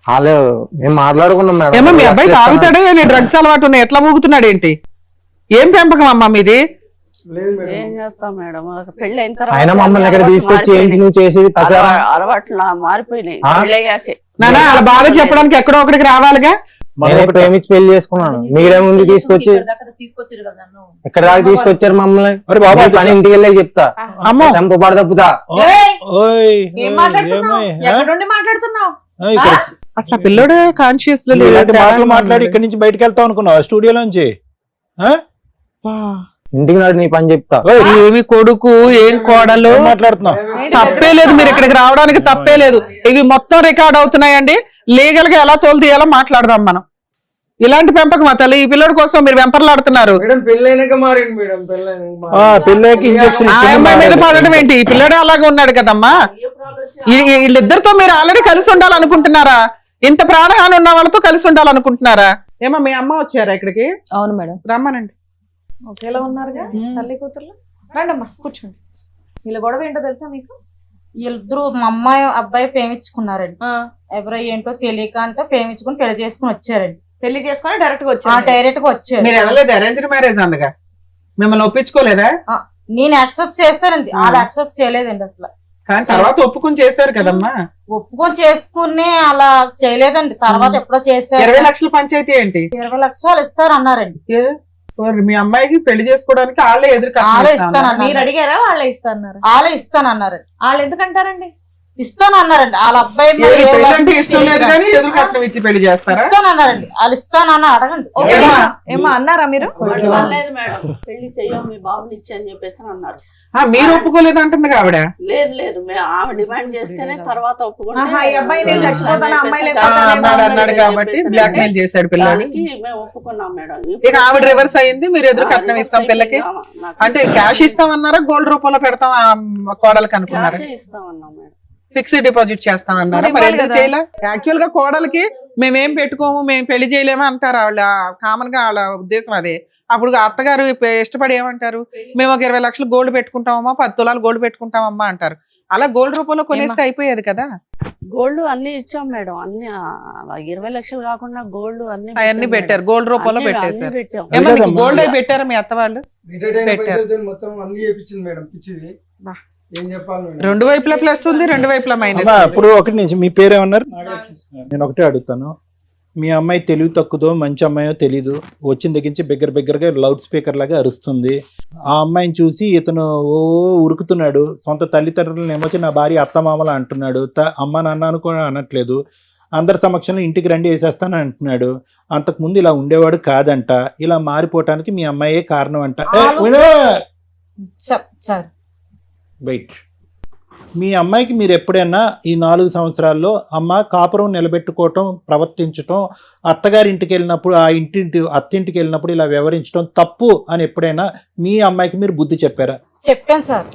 వాళ్ళే మేము మాట్లాడుకున్నాం మేడం. ఏమో మీ అబ్బాయి తాగుతాడే, డ్రగ్స్ అలవాటు ఉన్నాయి, ఎట్లా ఊగుతున్నాడు ఏంటి? ఏం పెంపకం అమ్మా మీది? లేదు మేడం. ఏం చేస్తాం మేడం, పెళ్లి అయిన ఆయన మమ్మల్ని ఇక్కడ తీసుకొచ్చి ఏంటి నువ్వు చేసేది ప్రచారం అలవాట్లు మారిపోయినాయి ఆ? పెళ్ళయ్యాకే. నానా అలా బాగా చెప్పడానికి ఎక్కడో ఒకటికి రావాలిగా. నేనే ప్రేమించి పెళ్లి చేసుకున్నాను. మీరే ముందు తీసుకొచ్చి తీసుకొచ్చారు కదా నన్ను. ఇక్కడ దాకా తీసుకొచ్చారు మమ్మల్ని. అరే బాబు, మీ పని ఇంటికి వెళ్ళే చెప్తా. అమ్మో. చంపబడ తప్పుతా. ఓయ్, ఏం మాట్లాడుతున్నావు? ఎక్కడ నుండి మాట్లాడుతున్నావు? అసలు ఆ పిల్లోడు కాన్షియస్ లో ఇలాంటి మాటలు మాట్లాడి ఇక్కడి నుంచి బయటకు వెళ్తావు అనుకున్నావు స్టూడియోలోంచి? ఇంటికి నాడు నీ పని చెప్తా. ఏమి కొడుకు ఏం కోడలు మాట్లాడుతున్నావు? తప్పే లేదు, మీరు ఇక్కడికి రావడానికి తప్పే లేదు. ఇవి మొత్తం రికార్డ్ అవుతున్నాయండి, లీగల్ గా ఎలా తోలు తీయాలో మాట్లాడదాం మనం. ఇలాంటి పెంపకం తల్లి, ఈ పిల్లడి కోసం మీరు వెంపర్లాడుతున్నారు. మేడం పెళ్ళైనాక మారింది మేడం. పిల్లకి ఇంజక్షన్ ఆ అమ్మాయి మీద పడడం ఏంటి? ఈ పిల్లడే అలాగే ఉన్నాడు కదమ్మా. వీళ్ళిద్దరితో మీరు ఆల్రెడీ కలిసి ఉండాలనుకుంటున్నారా? ఇంత ప్రాణహాని ఉన్న వాళ్ళతో కలిసి ఉండాలనుకుంటున్నారా? ఏమో మీ అమ్మ వచ్చారా ఇక్కడికి? అవును మేడం. రమ్మనండి. ఒకేలా ఉన్నారుగా తల్లి కూతుర్లు. రండమ్మా కూర్చోండి. వీళ్ళ గొడవ ఏంటో తెలుసా మీకు? వీళ్ళిద్దరు మా అమ్మాయి అబ్బాయి ప్రేమించుకున్నారండి. ఎవరో ఏంటో తెలియక అంటే ప్రేమించుకుని పెళ్లి చేసుకుని వచ్చారండి. పెళ్లి చేసుకుని డైరెక్ట్ గా వచ్చారు. డైరెక్ట్ గా వచ్చారు. మీరు వెళ్ళలేదు, అరేంజ్డ్ మ్యారేజ్ అందుగా మిమ్మల్ని ఒప్పించుకోలేదా? నేను యాక్సెప్ట్ చేస్తానండి, వాళ్ళు యాక్సెప్ట్ చేయలేదండి అసలు. కానీ తర్వాత ఒప్పుకుని చేశారు కదమ్మా. ఒప్పుకొని చేసుకుని అలా చేయలేదండి, తర్వాత ఎప్పుడో చేశారు. 20 లక్షల పంచాయతీ ఏంటి? 20 లక్షలు ఇస్తారు అన్నారండి. మీ అమ్మాయికి పెళ్లి చేసుకోవడానికి వాళ్ళే ఎదురు వాళ్ళే ఇస్తానన్నారు. మీరు అడిగారా? వాళ్ళే ఇస్తాన్నారు. వాళ్ళే ఇస్తానన్నారండి. వాళ్ళు ఎందుకంటారండి? ఇస్తానన్నారండి. వాళ్ళ అబ్బాయి అంటే ఇష్టం లేదు కానీ ఎదురు కట్నం ఇచ్చి పెళ్లి చేస్తారా? ఇస్తానన్నారండి. వాళ్ళు ఇస్తానన్న అడగండి. ఏమ్మా? ఏమా అన్నారా మీరు? లేదు మేడం, పెళ్లి చెయ్యం మీ బాబుని ఇచ్చి అని చెప్పేసి అన్నారు. మీరు ఒప్పుకోలేదు అంటుంది ఆవిడ. లేదు లేదు, ఆమె డిమాండ్ చేస్తేనే తర్వాత ఒప్పుకుంటే ఈ అబ్బాయి నేను చచ్చిపోతాను, అమ్మాయి అన్నాడు కాబట్టి బ్లాక్ మెయిల్ చేశాడు పిల్లలకి. మేము ఒప్పుకున్నాం మేడం. ఇక ఆవిడ రివర్స్ అయింది, మీరు ఎదురు కట్నం ఇస్తాం పిల్లకి అంటే క్యాష్ ఇస్తామన్నారా, గోల్డ్ రూపంలో పెడతాం కోడలకి అనుకున్నారా? ఇస్తామన్నాం మేడం. ఫిక్స్డ్ డిపాజిట్ చేస్తామన్నారా? మరి ఎందుకు చేయలే? యాక్చువల్ గా కోడలకి మేమేం పెట్టుకోము, మేము పెళ్లి చేయలేము అంటారు వాళ్ళ, కామన్ గా వాళ్ళ ఉద్దేశం అదే. అప్పుడు అత్తగారు ఇష్టపడి ఏమంటారు, మేము ఒక 20 లక్షలు గోల్డ్ పెట్టుకుంటామమ్మా, 10 తులాలు గోల్డ్ పెట్టుకుంటామమ్మా అంటారు. అలా గోల్డ్ రూపంలో కొనేస్తే అయిపోయేది కదా. గోల్డ్ అన్ని ఇచ్చాం మేడం, అన్ని 20 లక్షలు కాకుండా గోల్డ్ అవన్నీ పెట్టారు, గోల్డ్ రూపంలో పెట్టేశారు. పెట్టాం. ఏమో మీకు గోల్డ్ అయి పెట్టారా మీ అత్త వాళ్ళు? రిటైర్డ్ అయిన పెట్టారు. పైసలతో మొత్తం అన్ని చేపించింది మేడం, పిచ్చిది. ఏం చెప్పాలి మేడం? రెండు వైపులా ప్లస్ ఉంది, రెండు వైపులా మైనస్. ఇప్పుడు ఒకటి నుంచి మీ పేరేమన్నారు? నేను ఒకటే అడుగుతాను, మీ అమ్మాయి తెలివి తక్కువదో మంచి అమ్మాయో తెలీదు, వచ్చిన దగ్గర నుంచి బిగ్గరగా లౌడ్ స్పీకర్ లాగా అరుస్తుంది. ఆ అమ్మాయిని చూసి ఇతను ఉరుకుతున్నాడు. సొంత తల్లిదండ్రులను ఏమొచ్చి నా భార్య అత్తమామల అంటున్నాడు. అమ్మ నాన్న అనుకో అనట్లేదు. అందరి సమక్షంలో ఇంటికి రండి వేసేస్తాను అంటున్నాడు. అంతకుముందు ఇలా ఉండేవాడు కాదంట. ఇలా మారిపోవటానికి మీ అమ్మాయే కారణం అంట. వెయిట్, మీ అమ్మాయికి మీరు ఎప్పుడైనా ఈ 4 సంవత్సరాల్లో అమ్మ కాపురం నిలబెట్టుకోవటం, ప్రవర్తించటం, అత్తగారింటికి వెళ్ళినప్పుడు అత్తింటికి వెళ్ళినప్పుడు ఇలా వ్యవహరించడం తప్పు అని ఎప్పుడైనా మీ అమ్మాయికి మీరు బుద్ధి చెప్పారా? చెప్పాను సార్.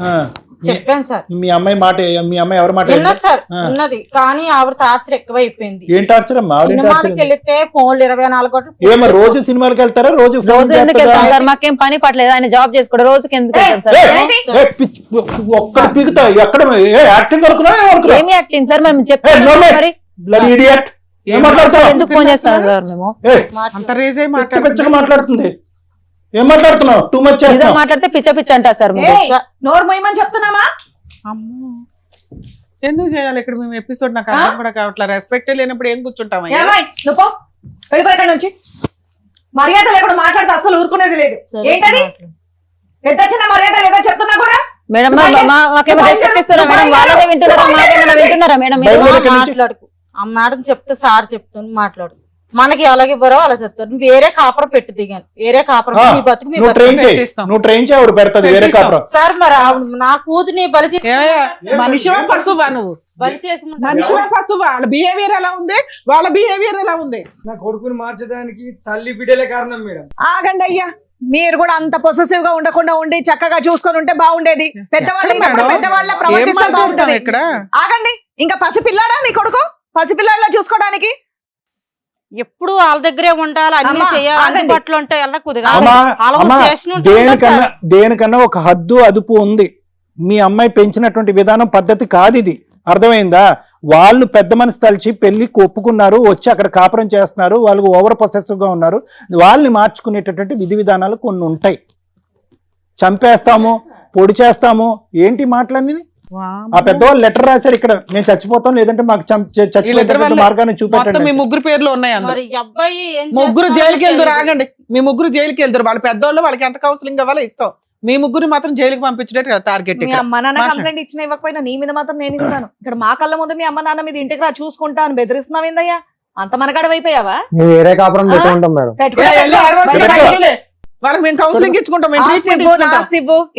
మీ అమ్మాయి మాట, మీ అమ్మాయి ఎవరి మాట సార్ ఉన్నది, కానీ ఆవిడ టార్చర్ ఎక్కువ అయిపోయింది. ఏం టార్చర్ అమ్మా? సినిమాకి వెళ్తే ఫోన్లు 24 గంటలు. ఏమో రోజు సినిమాకి వెళ్తారా? రోజు ఎందుకు వెళ్తాం సార్? మాకేం పని పట్టలేదు, ఆయన జాబ్ చేసుకోవడం. రోజుకి ఎందుకు వెళ్తాం సార్? పిగుతా ఎక్కడ యాక్టింగ్ ఏమి యాక్టింగ్ సార్? మేము చెప్తాం ఎందుకు ఫోన్ చేస్తాం సార్? మేము మాట్లాడుతుంది. ఏం మాట్లాడుతున్నావు? టూ మచ్ మాట్లాడితే పిచ్చ అంటారు సార్. నోరు మొయ్యమని చెప్తున్నామా? అమ్మో, ఎందుకు చేయాలి ఇక్కడ మేము ఎపిసోడ్? నాకు అర్థం కూడా కావట్లేదు. రెస్పెక్ట్ లేనప్పుడు ఏం కూర్చుంటాం? నువ్వు వెళ్ళిపోయి ఇక్కడ నుంచి. మర్యాద లేకుండా మాట్లాడితే అసలు ఊరుకునేది లేదు. ఏంటది? ఎంత చిన్న మర్యాద లేదో చెప్తున్నా కూడా. మేడం మాకేమో రెస్పెక్ట్ ఇస్తారా మేడం? వాళ్ళనే వింటున్నారా? మాకేమైనా వింటున్నారా మేడం? మాట్లాడుకు ఆ మేడం చెప్తే సార్ చెప్తాను మాట్లాడు. మనకి అలాగే ఇవ్వరో అలా చెప్తారు. వేరే కాపురం పెట్టి దిగాను, వేరే కాపురం మీ బతుకు మీ సార్. మరి నా కూతుని బలి మనిషివా పశువా? నువ్వు బలి చేసి మనిషివా పశువా? వాళ్ళ బిహేవియర్ ఎలా ఉంది, వాళ్ళ బిహేవియర్ ఎలా ఉంది? నా కొడుకుని మార్చడానికి తల్లి బిడ్డలే కారణం మేడం. ఆగండి అయ్యా, మీరు కూడా అంత పొసెసివ్ గా ఉండకుండా ఉండి చక్కగా చూసుకొని ఉంటే బాగుండేది. పెద్దవాళ్ళ ప్రవర్తిస్తే బాగుంటది. ఇక్కడ ఆగండి, ఇంకా పసిపిల్లాడా మీ కొడుకు? పసిపిల్లాడిలా చూసుకోవడానికి ఎప్పుడు వాళ్ళ దగ్గరే ఉండాలి, అన్ని చేయాలి, బట్టలు ఉంటాయి. దేనికన్నా ఒక హద్దు అదుపు ఉంది. మీ అమ్మాయి పెంచినటువంటి విధానం పద్ధతి కాదు ఇది. అర్థమైందా? వాళ్ళు పెద్ద మనసు తలిచి పెళ్లికి ఒప్పుకున్నారు, వచ్చి అక్కడ కాపురం చేస్తున్నారు, వాళ్ళు ఓవర్ పొసెసివ్ గా ఉన్నారు. వాళ్ళని మార్చుకునేటటువంటి విధి విధానాలు కొన్ని ఉంటాయి. చంపేస్తాము, పొడి చేస్తాము, ఏంటి మాటలన్నీ? ఆ పెద్దవాళ్ళు లెటర్ రాశారు, ఇక్కడ నేను చచ్చిపోతాం లేదంటే మాకు చచ్చిపోతే మార్గాన్ని చూపెట్టండి. మీ ముగ్గురు పేర్లు ఉన్నాయి. ముగ్గురు జైలుకి వెళ్తారు. ఆగండి, మీ ముగ్గురు జైలుకి వెళ్తారు. వాళ్ళ పెద్దవాళ్ళు, వాళ్ళకి ఎంత కౌన్సిలింగ్ కావాలో ఇస్తాం. మీ ముగ్గురు మాత్రం జైలుకి పంపించే టార్గెట్. మీ అమ్మ నాన్న కంప్లైంట్ ఇచ్చిన ఇవ్వకపోయినా నీ మీద మాత్రం నేను ఇస్తాను. ఇక్కడ మా కళ్ళ ముందు మీ అమ్మ నాన్న మీద ఇంటికి రా చూసుకుంటా అని బెదిరిస్తున్నావు ఏందయ్యా? అంత మనగడవైపోయావా? వేరే కాపురం పెట్టుకుంటాం మేడం. వాళ్ళకి మేము కౌన్సిలింగ్ ఇచ్చుకుంటాం.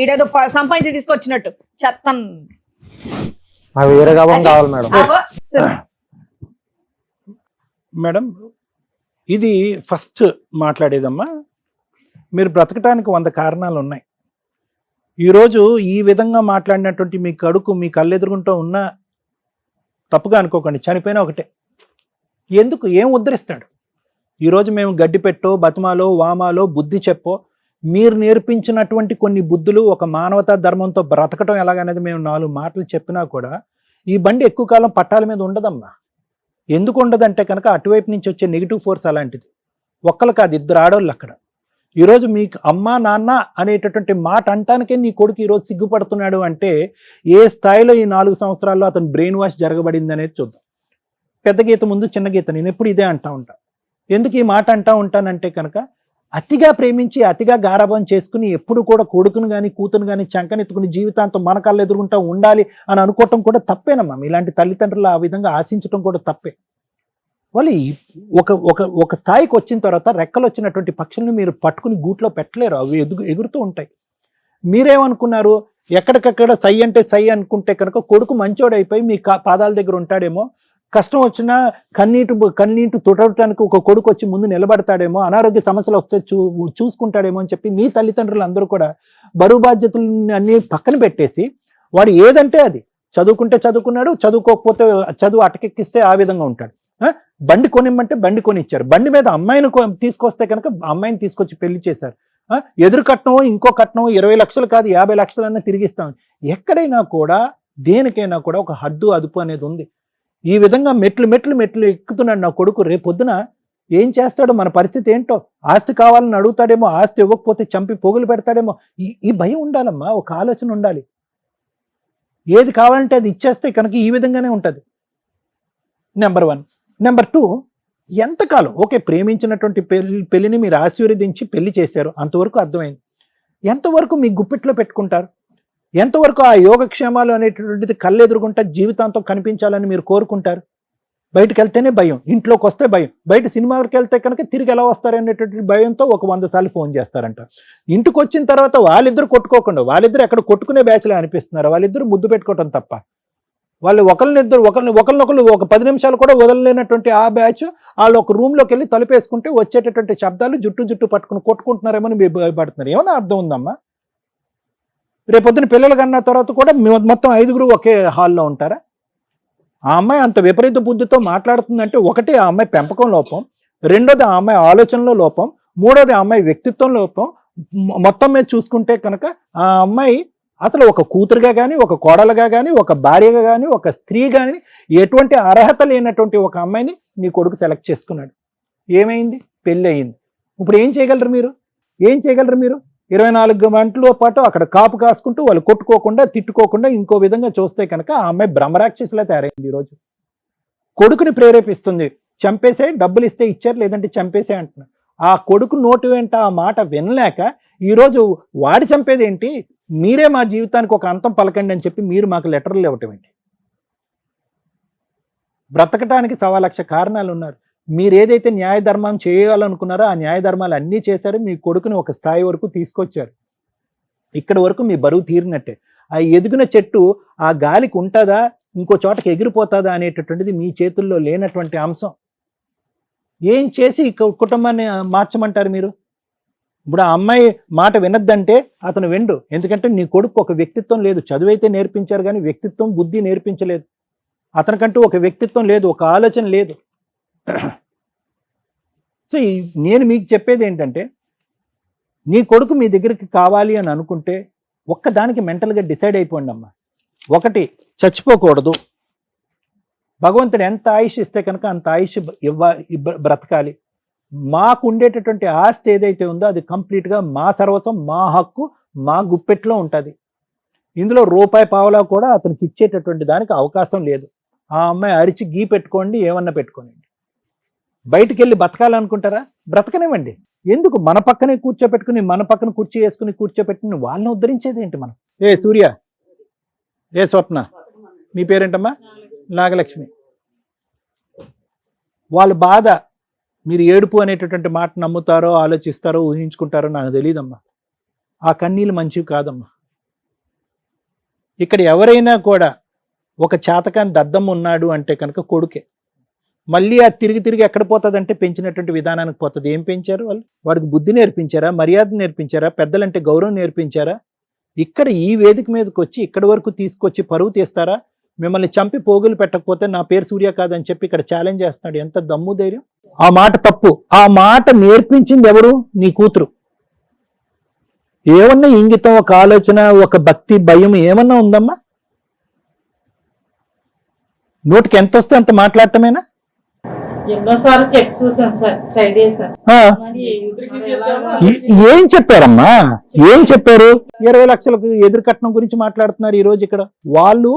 ఇదేదో సంపాదించి తీసుకొచ్చినట్టు చెత్తం. వేరే కాపురం కావాలి మేడం. మేడం, ఇది ఫస్ట్ మాట్లాడేదమ్మా. మీరు బ్రతకటానికి 100 కారణాలు ఉన్నాయి. ఈరోజు ఈ విధంగా మాట్లాడినటువంటి మీ కడుకు మీ కళ్ళెదురుగుంటూ ఉన్నా తప్పుగా అనుకోకండి, చనిపోయినా ఒకటే. ఎందుకు? ఏం ఉద్ధరిస్తాడు? ఈరోజు మేము గడ్డి పెట్టో, బతుమాలో, వామాలో, బుద్ధి చెప్పో, మీరు నేర్పించినటువంటి కొన్ని బుద్ధులు, ఒక మానవతా ధర్మంతో బ్రతకటం ఎలాగనేది మేము 4 మాటలు చెప్పినా కూడా ఈ బండి ఎక్కువ కాలం పట్టాల మీద ఉండదమ్మా. ఎందుకు ఉండదంటే కనుక అటువైపు నుంచి వచ్చే నెగిటివ్ ఫోర్స్ అలాంటిది. ఒక్కరు కాదు, 2 ఆడవాళ్ళు అక్కడ. ఈరోజు మీకు అమ్మ నాన్న అనేటటువంటి మాట అంటానికే నీ కొడుకు ఈరోజు సిగ్గుపడుతున్నాడు అంటే ఏ స్థాయిలో ఈ 4 సంవత్సరాల్లో అతను బ్రెయిన్ వాష్ జరగబడింది అనేది చూద్దాం. పెద్ద గీత ముందు చిన్న గీత. నేను ఎప్పుడు ఇదే అంటా ఉంటా. ఎందుకు ఈ మాట అంటా ఉంటానంటే కనుక అతిగా ప్రేమించి అతిగా గారాబం చేసుకుని ఎప్పుడు కూడా కొడుకును కానీ కూతురు కానీ చంకనెత్తుకుని జీవితాంతం మన కళ్ళు ఎదుర్కొంటా ఉండాలి అని అనుకోవటం కూడా తప్పేనమ్మా. ఇలాంటి తల్లిదండ్రులు ఆ విధంగా ఆశించడం కూడా తప్పే. వాళ్ళు ఒక స్థాయికి వచ్చిన తర్వాత రెక్కలు వచ్చినటువంటి పక్షుల్ని మీరు పట్టుకుని గూట్లో పెట్టలేరు, అవి ఎగురుతూ ఉంటాయి. మీరేమనుకున్నారు? ఎక్కడికక్కడ సై అంటే సై అనుకుంటే కనుక కొడుకు మంచోడైపోయి మీ పాదాల దగ్గర ఉంటాడేమో, కష్టం వచ్చినా కన్నీటు తుడవటానికి ఒక కొడుకు వచ్చి ముందు నిలబడతాడేమో, అనారోగ్య సమస్యలు వస్తే చూసుకుంటాడేమో అని చెప్పి మీ తల్లిదండ్రులు అందరూ కూడా బరువు బాధ్యతలు అన్ని పక్కన పెట్టేసి వాడు ఏదంటే అది చదువుకుంటే చదువుకున్నాడు, చదువుకోకపోతే చదువు అటకెక్కిస్తే ఆ విధంగా ఉంటాడు. బండి కొనిమ్మంటే బండి కొనిచ్చారు. బండి మీద అమ్మాయిని తీసుకొస్తే కనుక అమ్మాయిని తీసుకొచ్చి పెళ్లి చేశారు. ఎదురు కట్నం ఇంకో కట్నం 20 లక్షలు కాదు 50 లక్షలన్నా తిరిగిస్తాం. ఎక్కడైనా కూడా దేనికైనా కూడా ఒక హద్దు అదుపు అనేది ఉంది. ఈ విధంగా మెట్లు ఎక్కుతున్నాడు నా కొడుకు. రేపొద్దున ఏం చేస్తాడో, మన పరిస్థితి ఏంటో, ఆస్తి కావాలని అడుగుతాడేమో, ఆస్తి ఇవ్వకపోతే చంపి పోగులు పెడతాడేమో. ఈ భయం ఉండాలమ్మా, ఒక ఆలోచన ఉండాలి. ఏది కావాలంటే అది ఇచ్చేస్తే కనుక ఈ విధంగానే ఉంటుంది. నెంబర్ 1. నెంబర్ 2, ఎంతకాలం ఓకే ప్రేమించినటువంటి పెళ్లిని మీరు ఆశీర్వదించి పెళ్లి చేశారు, అంతవరకు అర్థమైంది. ఎంతవరకు మీ గుప్పిట్లో పెట్టుకుంటారు? ఎంతవరకు ఆ యోగక్షేమాలు అనేటటువంటిది కళ్ళెదురుగుంటా జీవితాంతం కనిపించాలని మీరు కోరుకుంటారు? బయటకు వెళ్తేనే భయం, ఇంట్లోకి వస్తే భయం, బయట సినిమాకి వెళ్తే కనుక తిరిగి ఎలా వస్తారనేటటువంటి భయంతో ఒక 100 సార్లు ఫోన్ చేస్తారంట. ఇంటికి వచ్చిన తర్వాత వాళ్ళిద్దరు కొట్టుకోకుండా, వాళ్ళిద్దరు ఎక్కడ కొట్టుకునే బ్యాచ్లే అనిపిస్తున్నారు, వాళ్ళిద్దరు ముద్దు పెట్టుకోవటం తప్ప. వాళ్ళు ఒకరినొకరు ఒక 10 నిమిషాలు కూడా వదలలేనటువంటి ఆ బ్యాచ్ వాళ్ళు ఒక రూమ్లోకి వెళ్ళి తలుపేసుకుంటే వచ్చేటటువంటి శబ్దాలు జుట్టు పట్టుకుని కొట్టుకుంటున్నారేమో మీరు భయపడుతున్నారు. ఏమైనా అర్థం ఉందమ్మా? రేపొద్దున పిల్లలు కన్నా తర్వాత కూడా మొత్తం 5గురు ఒకే హాల్లో ఉంటారా? ఆ అమ్మాయి అంత విపరీత బుద్ధితో మాట్లాడుతుందంటే ఒకటి ఆ అమ్మాయి పెంపకం లోపం, రెండోది ఆ అమ్మాయి ఆలోచనలో లోపం, మూడోది ఆ అమ్మాయి వ్యక్తిత్వం లోపం. మొత్తం మీద చూసుకుంటే కనుక ఆ అమ్మాయి అసలు ఒక కూతురుగా కానీ, ఒక కోడలుగా కానీ, ఒక భార్యగా కానీ, ఒక స్త్రీ కానీ ఎటువంటి అర్హత లేనటువంటి ఒక అమ్మాయిని నీ కొడుకు సెలెక్ట్ చేసుకున్నాడు. ఏమైంది? పెళ్ళి అయింది. ఇప్పుడు ఏం చేయగలరు మీరు? 24 గంటల పాటు అక్కడ కాపు కాసుకుంటూ వాళ్ళు కొట్టుకోకుండా తిట్టుకోకుండా ఇంకో విధంగా చూస్తే కనుక ఆ అమ్మాయి బ్రహ్మరాక్షసులా తయారైంది. ఈరోజు కొడుకుని ప్రేరేపిస్తుంది, చంపేసే, డబ్బులు ఇస్తే ఇచ్చారు లేదంటే చంపేసే అంటున్నారు. ఆ కొడుకు నోటి వెంట ఆ మాట వినలేక ఈరోజు వాడి చంపేది ఏంటి, మీరే మా జీవితానికి ఒక అంతం పలకండి అని చెప్పి మీరు మాకు లెటర్లు ఇవ్వటం ఏంటి? బ్రతకటానికి 1,00,000 కారణాలు ఉన్నారు. మీరు ఏదైతే న్యాయ ధర్మం చేయాలనుకున్నారో ఆ న్యాయ ధర్మాలు అన్నీ చేశారు. మీ కొడుకుని ఒక స్థాయి వరకు తీసుకొచ్చారు. ఇక్కడ వరకు మీ బరువు తీరినట్టే. ఆ ఎదిగిన చెట్టు ఆ గాలికి ఉంటుందా, ఇంకో చోటకి ఎగిరిపోతుందా అనేటటువంటిది మీ చేతుల్లో లేనటువంటి అంశం. ఏం చేసి కుటుంబాన్ని మార్చమంటారు మీరు? ఇప్పుడు ఆ అమ్మాయి మాట వినద్దంటే అతను వెండు. ఎందుకంటే నీ కొడుకు ఒక వ్యక్తిత్వం లేదు. చదువైతే నేర్పించారు కానీ వ్యక్తిత్వం, బుద్ధి నేర్పించలేదు. అతనికంటూ ఒక వ్యక్తిత్వం లేదు, ఒక ఆలోచన లేదు. సో నేను మీకు చెప్పేది ఏంటంటే, నీ కొడుకు మీ దగ్గరికి కావాలి అని అనుకుంటే ఒక్కదానికి మెంటల్గా డిసైడ్ అయిపోండి అమ్మా. ఒకటి, చచ్చిపోకూడదు. భగవంతుడు ఎంత ఆయుష్ ఇస్తే కనుక అంత ఆయుష్ బ్రతకాలి. మాకు ఉండేటటువంటి ఆస్తి ఏదైతే ఉందో అది కంప్లీట్గా మా సర్వస్వం, మా హక్కు, మా గుప్పెట్లో ఉంటుంది. ఇందులో రూపాయి పావలా కూడా అతనికి ఇచ్చేటటువంటి దానికి అవకాశం లేదు. ఆ అమ్మాయి అరిచి గీ పెట్టుకోండి, ఏమన్నా పెట్టుకోండి. బయటికి వెళ్ళి బతకాలనుకుంటారా? బ్రతకనివ్వండి. ఎందుకు మన పక్కనే కూర్చోపెట్టుకుని, మన పక్కన కుర్చీ వేసుకుని కూర్చోపెట్టుకుని వాళ్ళని ఉద్ధరించేది ఏంటి మనం? ఏ సూర్య, ఏ స్వప్న, మీ పేరేంటమ్మా? నాగలక్ష్మి. వాళ్ళ బాధ మీరు ఏడుపు అనేటటువంటి మాట నమ్ముతారో, ఆలోచిస్తారో, ఊహించుకుంటారో నాకు తెలియదమ్మా. ఆ కన్నీళ్ళు మంచివి కాదమ్మా. ఇక్కడ ఎవరైనా కూడా ఒక చేతకాని దద్దమ్మ ఉన్నాడు అంటే కనుక కొడుకే. మళ్ళీ అది తిరిగి ఎక్కడ పోతుందంటే పెంచినటువంటి విధానానికి పోతుంది. ఏం పెంచారు వాళ్ళు? వాడికి బుద్ధి నేర్పించారా, మర్యాద నేర్పించారా, పెద్దలంటే గౌరవం నేర్పించారా? ఇక్కడ ఈ వేదిక మీదకి వచ్చి ఇక్కడి వరకు తీసుకొచ్చి పరువు తీస్తారా? మిమ్మల్ని చంపి పోగులు పెట్టకపోతే నా పేరు సూర్య కాదని చెప్పి ఇక్కడ ఛాలెంజ్ చేస్తున్నాడు. ఎంత దమ్ము ధైర్యం! ఆ మాట తప్పు. ఆ మాట నేర్పించింది ఎవరు? నీ కూతురు. ఏమన్నా ఇంగితం, ఒక ఆలోచన, ఒక భక్తి, భయం ఏమన్నా ఉందమ్మా? నోటికి ఎంత వస్తే అంత మాట్లాడటమేనా? ఏం చెప్పారమ్మా? ఏం చెప్పారు? 20 లక్షలకు ఎదురు కట్నం గురించి మాట్లాడుతున్నారు ఈ రోజు ఇక్కడ. వాళ్ళు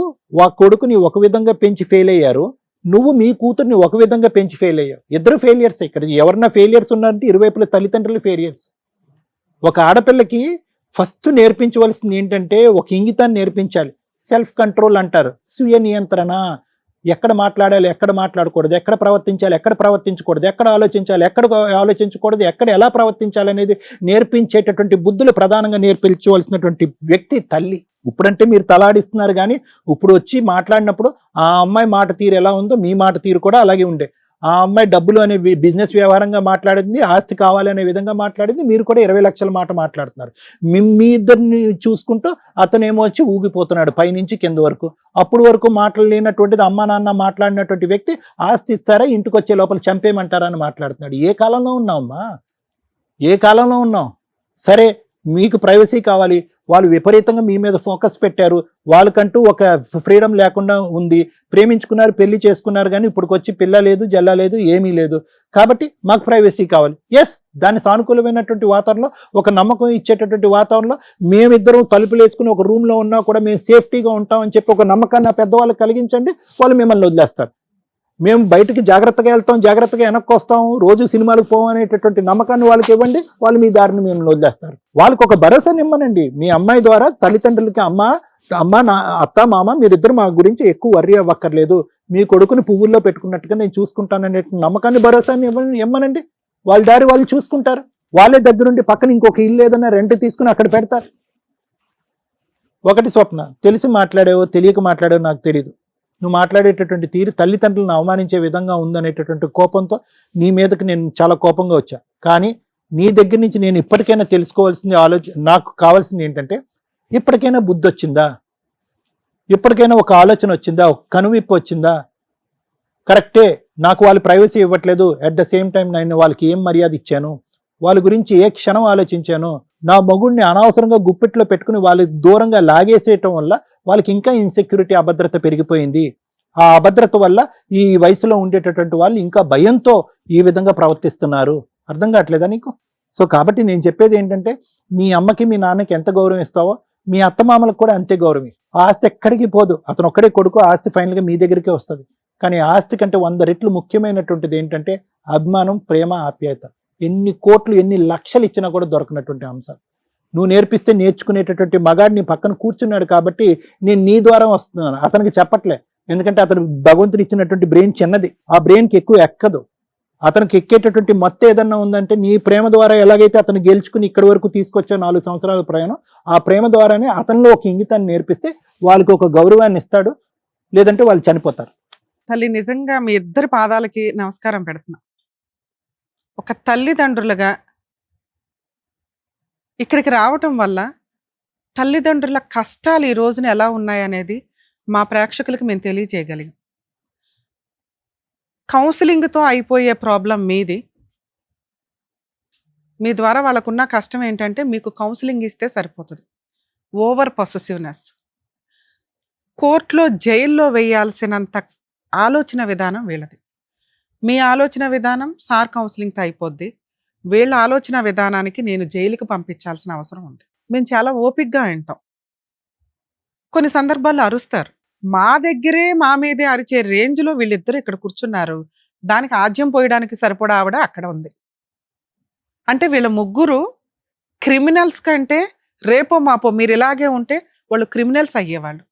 ఆ కొడుకుని ఒక విధంగా పెంచి ఫెయిల్ అయ్యారు, నువ్వు మీ కూతుర్ని ఒక విధంగా పెంచి ఫెయిల్ అయ్యావు. ఇద్దరు ఫెయిలియర్స్. ఇక్కడ ఎవరన్నా ఫెయిలియర్స్ ఉన్నారంటే ఇరువైపుల తల్లిదండ్రులు ఫెయిలియర్స్. ఒక ఆడపిల్లకి ఫస్ట్ నేర్పించవలసింది ఏంటంటే ఒక ఇంగితాన్ని నేర్పించాలి. సెల్ఫ్ కంట్రోల్ అంటారు, స్వీయ నియంత్రణ. ఎక్కడ మాట్లాడాలి, ఎక్కడ మాట్లాడకూడదు, ఎక్కడ ప్రవర్తించాలి, ఎక్కడ ప్రవర్తించకూడదు, ఎక్కడ ఆలోచించాలి, ఎక్కడ ఆలోచించకూడదు, ఎక్కడ ఎలా ప్రవర్తించాలి అనేది నేర్పించేటటువంటి బుద్ధులు ప్రధానంగా నేర్పించవలసినటువంటి వ్యక్తి తల్లి. ఇప్పుడంటే మీరు తలాడిస్తున్నారు కానీ ఇప్పుడు వచ్చి మాట్లాడినప్పుడు ఆ అమ్మాయి మాట తీరు ఎలా ఉందో మీ మాట తీరు కూడా అలాగే ఉండే. ఆ అమ్మాయి డబ్బులు అనే బిజినెస్ వ్యవహారంగా మాట్లాడింది, ఆస్తి కావాలి అనే విధంగా మాట్లాడింది. మీరు కూడా 20 లక్షల మాట మాట్లాడుతున్నారు. మీ ఇద్దరిని చూసుకుంటూ అతనేమో వచ్చి ఊగిపోతున్నాడు పైనుంచి కింద వరకు. అప్పుడు వరకు మాట్లాడలేనటువంటిది అమ్మ నాన్న మాట్లాడినటువంటి వ్యక్తి ఆస్తి ఇస్తారా, ఇంటికి వచ్చే లోపల చంపేయమంటారా అని మాట్లాడుతున్నాడు. ఏ కాలంలో ఉన్నావమ్మా? ఏ కాలంలో ఉన్నావు? సరే, మీకు ప్రైవసీ కావాలి, వాళ్ళు విపరీతంగా మీ మీద ఫోకస్ పెట్టారు, వాళ్ళకంటూ ఒక ఫ్రీడమ్ లేకుండా ఉంది, ప్రేమించుకున్నారు, పెళ్లి చేసుకున్నారు, కానీ ఇప్పుడు వచ్చి పిల్ల లేదు, జల్ల లేదు, ఏమీ లేదు, కాబట్టి మాకు ప్రైవసీ కావాలి. ఎస్, దాని సానుకూలమైనటువంటి వాతావరణంలో, ఒక నమ్మకం ఇచ్చేటటువంటి వాతావరణంలో మేమిద్దరం తలుపులు వేసుకుని ఒక రూమ్లో ఉన్నా కూడా మేము సేఫ్టీగా ఉంటామని చెప్పి ఒక నమ్మకాన్ని పెద్దవాళ్ళు కలిగించండి, వాళ్ళు మిమ్మల్ని వదిలేస్తారు. మేము బయటికి జాగ్రత్తగా వెళ్తాం, జాగ్రత్తగా వెనక్కి వస్తాం, రోజు సినిమాలకు పోవం అనేటటువంటి నమ్మకాన్ని వాళ్ళకి ఇవ్వండి, వాళ్ళు మీ దారిని మేము వదిలేస్తారు. వాళ్ళకి ఒక భరోసాని ఇవ్వనండి. మీ అమ్మాయి ద్వారా తల్లిదండ్రులకి అమ్మ నా అత్త మామ మీరిద్దరు మా గురించి ఎక్కువ వర్రీ అవ్వక్కర్లేదు, మీ కొడుకుని పువ్వుల్లో పెట్టుకున్నట్టుగా నేను చూసుకుంటాననే నమ్మకాన్ని భరోసాని ఇవ్వనండి. వాళ్ళ దారి వాళ్ళు చూసుకుంటారు. వాళ్ళే దగ్గరుండి పక్కన ఇంకొక ఇల్లు ఏదైనా రెంట్ తీసుకుని అక్కడ పెడతారు. ఒకటి స్వప్న, తెలిసి మాట్లాడేవో తెలియక మాట్లాడేవో నాకు తెలియదు. నువ్వు మాట్లాడేటటువంటి తీరు తల్లిదండ్రులను అవమానించే విధంగా ఉందనేటటువంటి కోపంతో నీ మీదకి నేను చాలా కోపంగా వచ్చా. కానీ నీ దగ్గర నుంచి నేను ఇప్పటికైనా తెలుసుకోవాల్సింది, నాకు కావాల్సింది ఏంటంటే, ఇప్పటికైనా బుద్ధి వచ్చిందా, ఇప్పటికైనా ఒక ఆలోచన వచ్చిందా, ఒక కనువిప్పు వచ్చిందా? కరెక్టే, నాకు వాళ్ళు ప్రైవసీ ఇవ్వట్లేదు, అట్ ద సేమ్ టైం నేను వాళ్ళకి ఏం మర్యాద ఇచ్చాను, వాళ్ళ గురించి ఏ క్షణం ఆలోచించాను, నా మగుడిని అనవసరంగా గుప్పిట్లో పెట్టుకుని వాళ్ళకి దూరంగా లాగేసేయటం వల్ల వాళ్ళకి ఇంకా ఇన్సెక్యూరిటీ, అభద్రత పెరిగిపోయింది. ఆ అభద్రత వల్ల ఈ వయసులో ఉండేటటువంటి వాళ్ళు ఇంకా భయంతో ఈ విధంగా ప్రవర్తిస్తున్నారు. అర్థం కావట్లేదా నీకు? సో కాబట్టి నేను చెప్పేది ఏంటంటే, మీ అమ్మకి మీ నాన్నకి ఎంత గౌరవం ఇస్తావో మీ అత్తమామలకు కూడా అంతే గౌరవం. ఆస్తి ఎక్కడికి పోదు, అతను ఒక్కడే కొడుకు, ఆస్తి ఫైనల్గా మీ దగ్గరికే వస్తుంది. కానీ ఆస్తి కంటే 100 రెట్లు ముఖ్యమైనటువంటిది ఏంటంటే అభిమానం, ప్రేమ, ఆప్యాయత. ఎన్ని కోట్లు ఎన్ని లక్షలు ఇచ్చినా కూడా దొరకనటువంటి అంశాలు నువ్వు నేర్పిస్తే నేర్చుకునేటటువంటి మగాడిని పక్కన కూర్చున్నాడు కాబట్టి నేను నీ ద్వారా వస్తున్నాను, అతనికి చెప్పట్లే. ఎందుకంటే అతను భగవంతుడు ఇచ్చినటువంటి బ్రెయిన్ చిన్నది, ఆ బ్రెయిన్కి ఎక్కువ ఎక్కదు. అతనికి ఎక్కేటటువంటి మొత్తం ఏదన్నా ఉందంటే నీ ప్రేమ ద్వారా ఎలాగైతే అతను గెలుచుకుని ఇక్కడి వరకు తీసుకొచ్చా 4 సంవత్సరాల ప్రయాణం, ఆ ప్రేమ ద్వారానే అతనిలో ఒక ఇంగితాన్ని నేర్పిస్తే వాళ్ళకి ఒక గౌరవాన్ని ఇస్తాడు, లేదంటే వాళ్ళు చనిపోతారు. తల్లి, నిజంగా మీ ఇద్దరి పాదాలకి నమస్కారం పెడుతున్నా. ఒక తల్లిదండ్రులుగా ఇక్కడికి రావటం వల్ల తల్లిదండ్రుల కష్టాలు ఈ రోజున ఎలా ఉన్నాయనేది మా ప్రేక్షకులకు మేము తెలియజేయగలిగాం. కౌన్సిలింగ్తో అయిపోయే ప్రాబ్లం మీది. మీ ద్వారా వాళ్ళకున్న కష్టం ఏంటంటే మీకు కౌన్సిలింగ్ ఇస్తే సరిపోతుంది. ఓవర్ పొసెసివ్నెస్, కోర్టులో జైల్లో వేయాల్సినంత ఆలోచన విధానం వీళ్ళది. మీ ఆలోచన విధానం సార్ కౌన్సిలింగ్తో అయిపోద్ది. వీళ్ళ ఆలోచన విధానానికి నేను జైలుకి పంపించాల్సిన అవసరం ఉంది. మేము చాలా ఓపికగా వింటాం. కొన్ని సందర్భాల్లో అరుస్తారు. మా దగ్గరే మా మీదే అరిచే రేంజ్లో వీళ్ళిద్దరు ఇక్కడ కూర్చున్నారు. దానికి ఆజ్యం పోయడానికి సరిపడా ఆవిడ అక్కడ ఉంది. అంటే వీళ్ళ ముగ్గురు క్రిమినల్స్ కంటే రేపో మాపో మీరు ఇలాగే ఉంటే వాళ్ళు క్రిమినల్స్ అయ్యేవాళ్ళు.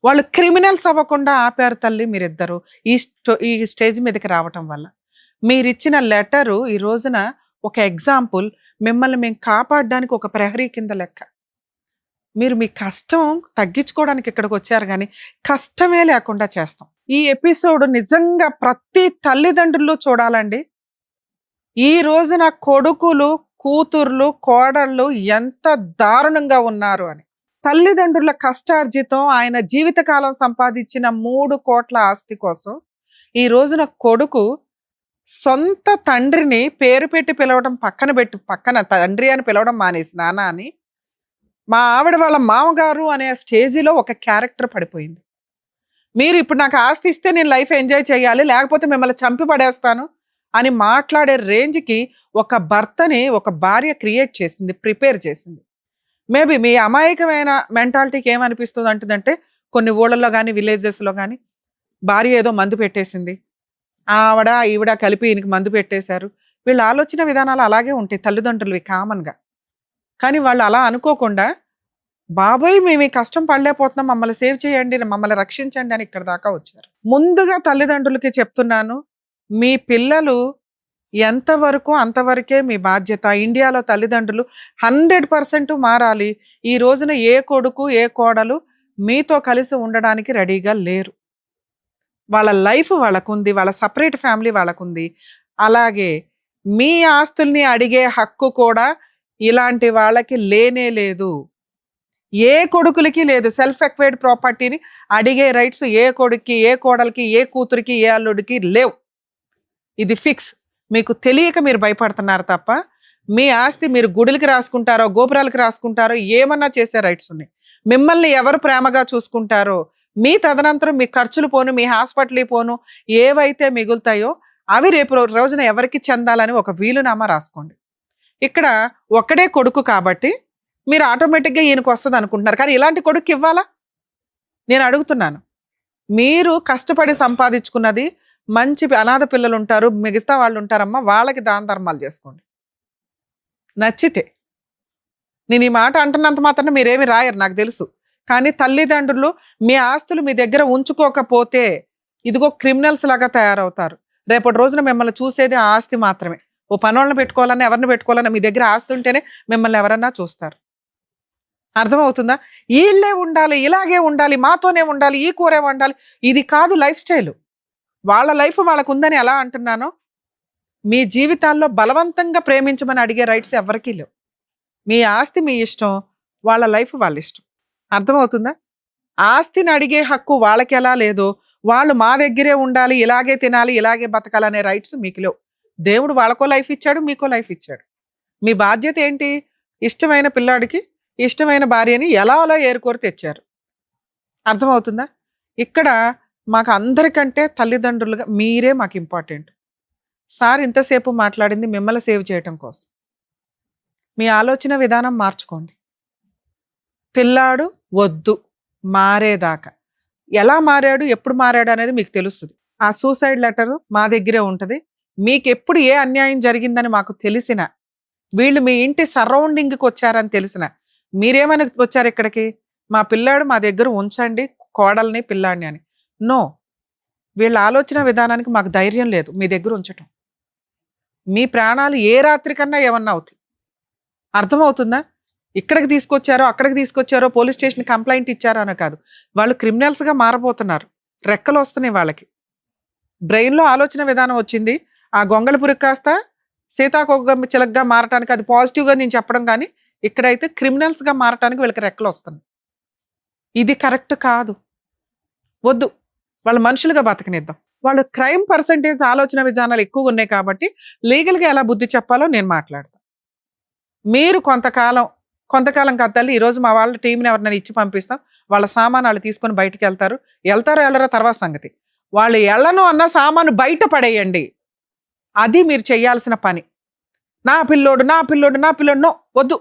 వాళ్ళు క్రిమినల్స్ అవ్వకుండా ఆపారు తల్లి మీరిద్దరు ఈ స్టేజ్ మీదకి రావటం వల్ల. మీరిచ్చిన లెటరు ఈ రోజున ఒక ఎగ్జాంపుల్. మిమ్మల్ని మేము కాపాడడానికి ఒక ప్రహరీ కింద లెక్క. మీరు మీ కష్టం తగ్గించుకోవడానికి ఇక్కడికి వచ్చారు, కానీ కష్టమే లేకుండా చేస్తాం. ఈ ఎపిసోడ్ నిజంగా ప్రతి తల్లిదండ్రులు చూడాలండి. ఈ రోజున కొడుకులు, కూతుర్లు, కోడళ్ళు ఎంత దారుణంగా ఉన్నారు అని. తల్లిదండ్రుల కష్టార్జితం, ఆయన జీవితకాలం సంపాదించిన 3 కోట్ల ఆస్తి కోసం ఈ రోజున కొడుకు సొంత తండ్రిని పేరు పెట్టి పిలవడం పక్కన తండ్రి అని పిలవడం మానేసి నాన్న అని, మా ఆవిడ వాళ్ళ మామగారు అనే స్టేజిలో ఒక క్యారెక్టర్ పడిపోయింది. మీరు ఇప్పుడు నాకు ఆస్తి ఇస్తే నేను లైఫ్ ఎంజాయ్ చేయాలి, లేకపోతే మిమ్మల్ని చంపి పడేస్తాను అని మాట్లాడే రేంజ్కి ఒక భర్తని ఒక భార్య క్రియేట్ చేసింది, ప్రిపేర్ చేసింది. మేబీ మీ అమాయకమైన మెంటాలిటీకి ఏమనిపిస్తుంది అంటుందంటే, కొన్ని ఊళ్ళల్లో కానీ విలేజెస్లో కానీ భార్య ఏదో మందు పెట్టేసింది, ఈవిడ కలిపి ఈయనకి మందు పెట్టేశారు. వీళ్ళ ఆలోచన విధానాలు అలాగే ఉంటాయి తల్లిదండ్రులవి కామన్గా. కానీ వాళ్ళు అలా అనుకోకుండా, బాబోయ్ మేము ఈ కష్టం పడలేకపోతున్నాం, మమ్మల్ని సేవ్ చేయండి, మమ్మల్ని రక్షించండి అని ఇక్కడ దాకా వచ్చారు. ముందుగా తల్లిదండ్రులకి చెప్తున్నాను, మీ పిల్లలు ఎంతవరకు అంతవరకే మీ బాధ్యత. ఇండియాలో తల్లిదండ్రులు 100% మారాలి. ఈ రోజున ఏ కొడుకు ఏ కోడలు మీతో కలిసి ఉండడానికి రెడీగా లేరు. వాళ్ళ లైఫ్ వాళ్ళకుంది, వాళ్ళ సపరేట్ ఫ్యామిలీ వాళ్ళకుంది. అలాగే మీ ఆస్తుల్ని అడిగే హక్కు కూడా ఇలాంటి వాళ్ళకి లేనే లేదు. ఏ కొడుకులకి లేదు. సెల్ఫ్ ఎక్వైర్డ్ ప్రాపర్టీని అడిగే రైట్స్ ఏ కొడుక్కి, ఏ కోడలికి, ఏ కూతురికి, ఏ అల్లుడికి లేవు. ఇది ఫిక్స్. మీకు తెలియక మీరు భయపడుతున్నారు తప్ప, మీ ఆస్తి మీరు గుడులకి రాసుకుంటారో, గోపురాలకి రాసుకుంటారో, ఏమన్నా చేసే రైట్స్ ఉన్నాయి. మిమ్మల్ని ఎవరు ప్రేమగా చూసుకుంటారో, మీ తదనంతరం మీ ఖర్చులు పోను, మీ హాస్పిటల్ పోను, ఏవైతే మిగులుతాయో అవి రేపు రోజున ఎవరికి చెందాలని ఒక వీలునామా రాసుకోండి. ఇక్కడ ఒక్కడే కొడుకు కాబట్టి మీరు ఆటోమేటిక్గా ఈయనకు వస్తుంది అనుకుంటున్నారు. కానీ ఇలాంటి కొడుకు ఇవ్వాలా? నేను అడుగుతున్నాను. మీరు కష్టపడి సంపాదించుకున్నది మంచి అనాథ పిల్లలు ఉంటారు, మిగతా వాళ్ళు ఉంటారమ్మా, వాళ్ళకి దాన ధర్మాలు చేసుకోండి నచ్చితే. నేను ఈ మాట అంటున్నంత మాత్రం మీరేమి రాయరు నాకు తెలుసు, కానీ తల్లిదండ్రులు మీ ఆస్తులు మీ దగ్గర ఉంచుకోకపోతే ఇదిగో క్రిమినల్స్ లాగా తయారవుతారు. రేపటి రోజున మిమ్మల్ని చూసేది ఆ ఆస్తి మాత్రమే. ఓ పనోళ్ళని పెట్టుకోవాలన్నా ఎవరిని పెట్టుకోవాలన్నా మీ దగ్గర ఆస్తి ఉంటేనే మిమ్మల్ని ఎవరన్నా చూస్తారు. అర్థమవుతుందా? వీళ్ళే ఉండాలి, ఇలాగే ఉండాలి, మాతోనే ఉండాలి, ఈ కూరే ఉండాలి, ఇది కాదు లైఫ్ స్టైల్. వాళ్ళ లైఫ్ వాళ్ళకు ఉందని ఎలా అంటున్నానో, మీ జీవితాల్లో బలవంతంగా ప్రేమించమని అడిగే రైట్స్ ఎవరికీ లేవు. మీ ఆస్తి మీ ఇష్టం, వాళ్ళ లైఫ్ వాళ్ళ ఇష్టం. అర్థమవుతుందా? ఆస్తిని అడిగే హక్కు వాళ్ళకి ఎలా లేదో, వాళ్ళు మా దగ్గరే ఉండాలి, ఇలాగే తినాలి, ఇలాగే బతకాలనే రైట్స్ మీకు లేవు. దేవుడు వాళ్ళకో లైఫ్ ఇచ్చాడు, మీకో లైఫ్ ఇచ్చాడు. మీ బాధ్యత ఏంటి? ఇష్టమైన పిల్లాడికి ఇష్టమైన భార్యని ఎలా అలా ఏరుకోరి తెచ్చారు. అర్థమవుతుందా? ఇక్కడ మాకు అందరికంటే తల్లిదండ్రులుగా మీరే మాకు ఇంపార్టెంట్. సార్ ఇంతసేపు మాట్లాడింది మిమ్మల్ని సేవ్ చేయటం కోసం. మీ ఆలోచన విధానం మార్చుకోండి. పిల్లాడు వద్దు మారేదాకా, ఎలా మారాడు, ఎప్పుడు మారాడు అనేది మీకు తెలుస్తుంది. ఆ సూసైడ్ లెటర్ మా దగ్గరే ఉంటుంది. మీకు ఎప్పుడు ఏ అన్యాయం జరిగిందని మాకు తెలిసిన, వీళ్ళు మీ ఇంటి సరౌండింగ్కి వచ్చారని తెలిసిన, మీరేమని వచ్చారు ఇక్కడికి? మా పిల్లాడు మా దగ్గర ఉంచండి, కోడల్ని పిల్లాడిని అని. నో, వీళ్ళ ఆలోచన విధానానికి మాకు ధైర్యం లేదు మీ దగ్గర ఉంచటం. మీ ప్రాణాలు ఏ రాత్రి కన్నా ఏమన్నా అవుతాయి. అర్థమవుతుందా? ఇక్కడికి తీసుకొచ్చారో అక్కడికి తీసుకొచ్చారో పోలీస్ స్టేషన్ కంప్లైంట్ ఇచ్చారో అని కాదు, వాళ్ళు క్రిమినల్స్గా మారబోతున్నారు. రెక్కలు వస్తున్నాయి వాళ్ళకి. బ్రెయిన్లో ఆలోచన విధానం వచ్చింది. ఆ గొంగళ పురుగు కాస్త సీతాకోక చిలకగా మారటానికి అది పాజిటివ్గా నేను చెప్పడం, కానీ ఇక్కడైతే క్రిమినల్స్గా మారటానికి వీళ్ళకి రెక్కలు వస్తున్నాయి. ఇది కరెక్ట్ కాదు, వద్దు. వాళ్ళ మనుషులుగా బతకనిద్దాం. వాళ్ళు క్రైమ్ పర్సంటేజ్ ఆలోచన విధానాలు ఎక్కువగా ఉన్నాయి కాబట్టి లీగల్గా ఎలా బుద్ధి చెప్పాలో నేను మాట్లాడతాను. మీరు కొంతకాలం కాదు తల్లి, ఈరోజు మా వాళ్ళ టీంని ఎవరినైనా ఇచ్చి పంపిస్తాం, వాళ్ళ సామాను వాళ్ళు తీసుకొని బయటకు వెళ్తారో వెళ్ళరో తర్వాత సంగతి. వాళ్ళు ఎళ్ళను అన్న సామాను బయట పడేయండి. అది మీరు చేయాల్సిన పని. నా పిల్లోడు నో, వద్దు.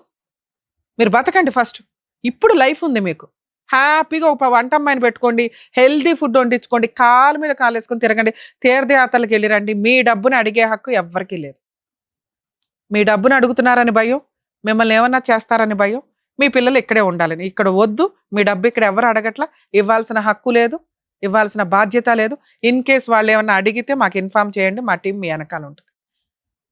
మీరు బతకండి ఫస్ట్. ఇప్పుడు లైఫ్ ఉంది మీకు. హ్యాపీగా ఒక వంట అమ్మాయిని పెట్టుకోండి, హెల్దీ ఫుడ్ వండించుకోండి, కాలు మీద కాలు వేసుకొని తిరగండి, తీర్థయాత్రలకు వెళ్ళిరండి. మీ డబ్బుని అడిగే హక్కు ఎవ్వరికీ లేదు. మీ డబ్బును అడుగుతున్నారని భయం, మిమ్మల్ని ఏమన్నా చేస్తారని భయం, మీ పిల్లలు ఇక్కడే ఉండాలని. ఇక్కడ వద్దు. మీ డబ్బు ఇక్కడ ఎవరు అడగట్లా, ఇవ్వాల్సిన హక్కు లేదు, ఇవ్వాల్సిన బాధ్యత లేదు. ఇన్ కేస్ వాళ్ళు ఏమన్నా అడిగితే మాకు ఇన్ఫార్మ్ చేయండి, మా టీం మీ వెనకాల ఉంటుంది.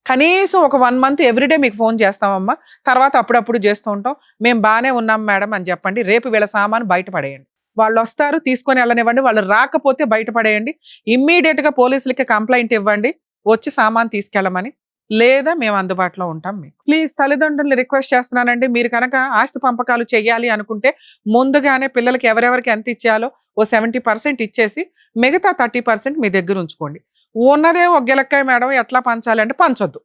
కనీసం ఒక 1 month ఎవ్రీడే మీకు ఫోన్ చేస్తామమ్మా, తర్వాత అప్పుడప్పుడు చేస్తూ ఉంటాం, మేము బాగానే ఉన్నాం మేడం అని చెప్పండి. రేపు వీళ్ళ సామాను బయటపడేయండి. వాళ్ళు వస్తారు, తీసుకొని వెళ్ళనివ్వండి. వాళ్ళు రాకపోతే బయటపడేయండి. ఇమ్మీడియట్గా పోలీసులకి కంప్లైంట్ ఇవ్వండి, వచ్చి సామాను తీసుకెళ్ళమని. లేదా మేము అందుబాటులో ఉంటాం మీకు. ప్లీజ్ తల్లిదండ్రులు రిక్వెస్ట్ చేస్తున్నానండి, మీరు కనుక ఆస్తి పంపకాలు చేయాలి అనుకుంటే ముందుగానే పిల్లలకి ఎవరెవరికి ఎంత ఇచ్చేయాలో ఓ 70% ఇచ్చేసి మిగతా 30% మీ దగ్గర ఉంచుకోండి. ఉన్నదే ఒక గిలక్కాయ మేడం ఎట్లా పంచాలి అంటే పంచొద్దు.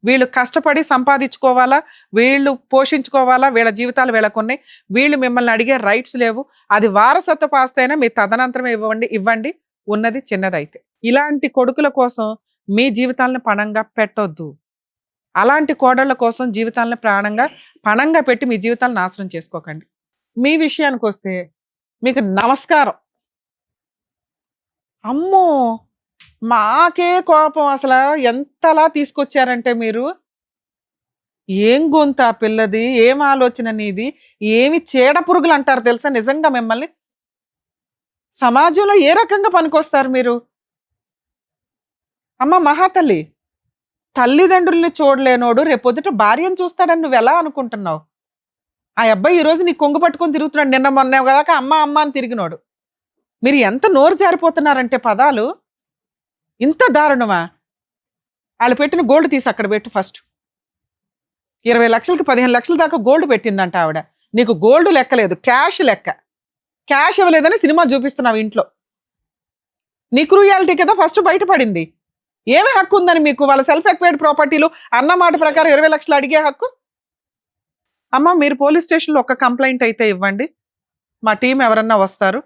వీళ్ళు కష్టపడి సంపాదించుకోవాలా, వీళ్ళు పోషించుకోవాలా, వీళ్ళ జీవితాలు వీళ్ళకున్నాయి. వీళ్ళు మిమ్మల్ని అడిగే రైట్స్ లేవు. అది వారసత్వ ఆస్తి అయినా మీ తదనంతరం ఇవ్వండి, ఉన్నది చిన్నదైతే. ఇలాంటి కొడుకుల కోసం మీ జీవితాలను పణంగా పెట్టొద్దు. అలాంటి కోడళ్ళ కోసం జీవితాలను పణంగా పెట్టి మీ జీవితాలను నాశనం చేసుకోకండి. మీ విషయానికి వస్తే మీకు నమస్కారం. అమ్మో, మాకే కోపం. అసలు ఎంతలా తీసుకొచ్చారంటే మీరు, ఏం గొంత పిల్లది, ఏం ఆలోచన నీది, ఏమి చీడ పురుగులు అంటారు తెలుసా నిజంగా మిమ్మల్ని. సమాజంలో ఏ రకంగా పనికొస్తారు మీరు? అమ్మ మహాతల్లి, తల్లిదండ్రుల్ని చూడలేనోడు రేపొద్దుట భార్యను చూస్తాడని నువ్వు ఎలా అనుకుంటున్నావు? ఆ అబ్బాయి ఈరోజు నీ కొంగు పట్టుకొని తిరుగుతున్నాడు, నిన్న మొన్న కదా అమ్మ అని తిరిగినోడు. మీరు ఎంత నోరు జారిపోతున్నారంటే పదాలు, ఇంత దారుణమా? వాళ్ళు పెట్టిన గోల్డ్ తీసి అక్కడ పెట్టు ఫస్ట్. 20 లక్షలకి 15 లక్షల దాకా గోల్డ్ పెట్టిందంట ఆవిడ. నీకు గోల్డ్ లెక్కలేదు, క్యాష్ లెక్క. క్యాష్ ఇవ్వలేదని సినిమా చూపిస్తున్నావు ఇంట్లో. నీ క్రూయాలిటీ కదా ఫస్ట్ బయటపడింది. ఏమి హక్కు ఉందని మీకు వాళ్ళ సెల్ఫ్ ఎక్వైర్డ్ ప్రాపర్టీలు అన్న మాట ప్రకారం 20 లక్షలు అడిగే హక్కు? అమ్మ మీరు పోలీస్ స్టేషన్లో ఒక కంప్లైంట్ అయితే ఇవ్వండి, మా టీం ఎవరన్నా వస్తారు.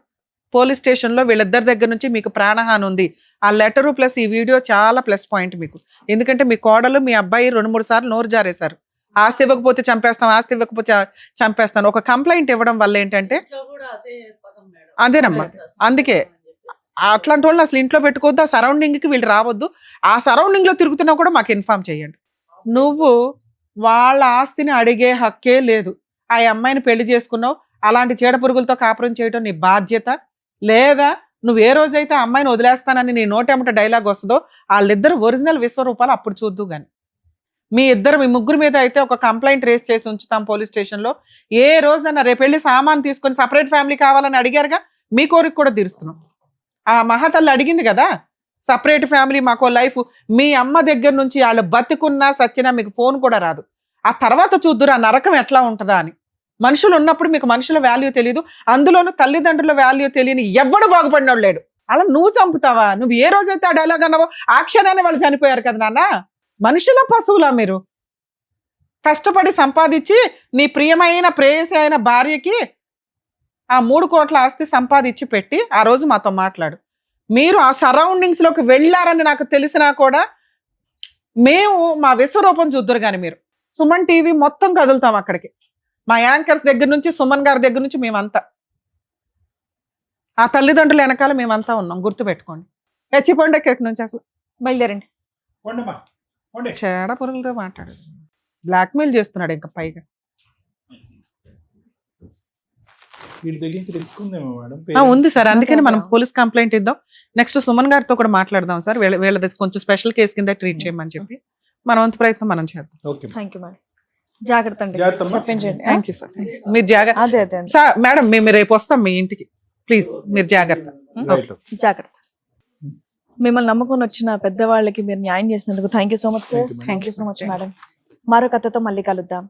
పోలీస్ స్టేషన్లో వీళ్ళిద్దరి దగ్గర నుంచి మీకు ప్రాణహాని ఉంది. ఆ లెటరు ప్లస్ ఈ వీడియో చాలా ప్లస్ పాయింట్ మీకు. ఎందుకంటే మీ కోడలు మీ అబ్బాయి 2-3 సార్లు నోరు జారేశారు. ఆస్తి ఇవ్వకపోతే చంపేస్తాం, ఆస్తి ఇవ్వకపోతే చంపేస్తాను. ఒక కంప్లైంట్ ఇవ్వడం వల్ల ఏంటంటే అదేనమ్మా, అట్లాంటి వాళ్ళని అసలు ఇంట్లో పెట్టుకోవద్దు, ఆ సరౌండింగ్కి వీళ్ళు రావద్దు. ఆ సరౌండింగ్లో తిరుగుతున్నా కూడా మాకు ఇన్ఫార్మ్ చేయండి. నువ్వు వాళ్ళ ఆస్తిని అడిగే హక్కే లేదు. ఆ అమ్మాయిని పెళ్లి చేసుకున్నావు, అలాంటి చీడ పురుగులతో కాపురం చేయడం నీ బాధ్యత. లేదా నువ్వు ఏ రోజైతే ఆ అమ్మాయిని వదిలేస్తానని నీ నోటెమట డైలాగ్ వస్తుందో వాళ్ళిద్దరు ఒరిజినల్ విశ్వరూపాలు అప్పుడు చూద్దు కానీ. మీ ముగ్గురు మీద అయితే ఒక కంప్లైంట్ రేస్ చేసి ఉంచుతాం పోలీస్ స్టేషన్లో. ఏ రోజన్నా రేపు వెళ్ళి సామాన్ తీసుకొని సపరేట్ ఫ్యామిలీ కావాలని అడిగారుగా, మీ కోరిక కూడా తీరుస్తున్నాం. ఆ మహాతల్లి అడిగింది కదా సపరేట్ ఫ్యామిలీ, మాకో లైఫ్. మీ అమ్మ దగ్గర నుంచి వాళ్ళు బతికున్నా సచ్చినా మీకు ఫోన్ కూడా రాదు. ఆ తర్వాత చూద్దురు ఆ నరకం ఎట్లా ఉంటుందా అని. మనుషులు ఉన్నప్పుడు మీకు మనుషుల వాల్యూ తెలియదు, అందులోనూ తల్లిదండ్రుల వాల్యూ తెలియని ఎవ్వడు బాగుపడినోడు లేడు. అలా నువ్వు చంపుతావా? నువ్వు ఏ రోజైతే ఆ డైలాగ్ అన్నావో ఆ క్షణాన్ని వాళ్ళు చనిపోయారు కదా నాన్న. మనుషుల పశువులా మీరు? కష్టపడి సంపాదించి నీ ప్రియమైన ప్రేయసి అయిన భార్యకి ఆ 3 కోట్ల ఆస్తి సంపాదించి పెట్టి ఆ రోజు మాతో మాట్లాడు. మీరు ఆ సరౌండింగ్స్ లోకి వెళ్ళారని నాకు తెలిసినా కూడా మేము మా విశ్వరూపం చూద్దరు కానీ మీరు. సుమన్ టీవీ మొత్తం కదులుతాం అక్కడికి. మా యాంకర్స్ దగ్గర నుంచి సుమన్ గారి దగ్గర నుంచి మేమంతా ఆ తల్లిదండ్రుల వెనకాల మేమంతా ఉన్నాం, గుర్తుపెట్టుకోండి. చచ్చిపోండి ఎక్కడి నుంచి అసలు బయలుదేరండి. చేడ పురుగులతో మాట్లాడు, బ్లాక్మెయిల్ చేస్తున్నాడు ఇంకా పైగా. ఉంది సార్, అందుకని మనం పోలీస్ కంప్లైంట్ ఇద్దాం. నెక్స్ట్ సుమన్ గారితో కూడా మాట్లాడదాం సార్. వీళ్ళది కొంచెం స్పెషల్ కేసు కింద ట్రీట్ చేయమని చెప్పి మన వంతు ప్రయత్నం మనం చేద్దాం. Thank you madam. జాగ్రత్త అండి, చెప్పించండి. Thank you sir. మీరు జాగ్రత్త. అదే అదే సార్ మేడం, మేము రేపు వస్తాం మీ ఇంటికి, ప్లీజ్ మీరు జాగ్రత్త. జాగ్రత్త. మిమ్మల్ని నమ్ముకొని వచ్చిన పెద్దవాళ్ళకి మీరు న్యాయం చేసినందుకు thank you so much sir. Thank you so much madam. మరో కథతో మళ్ళీ కలుద్దాం.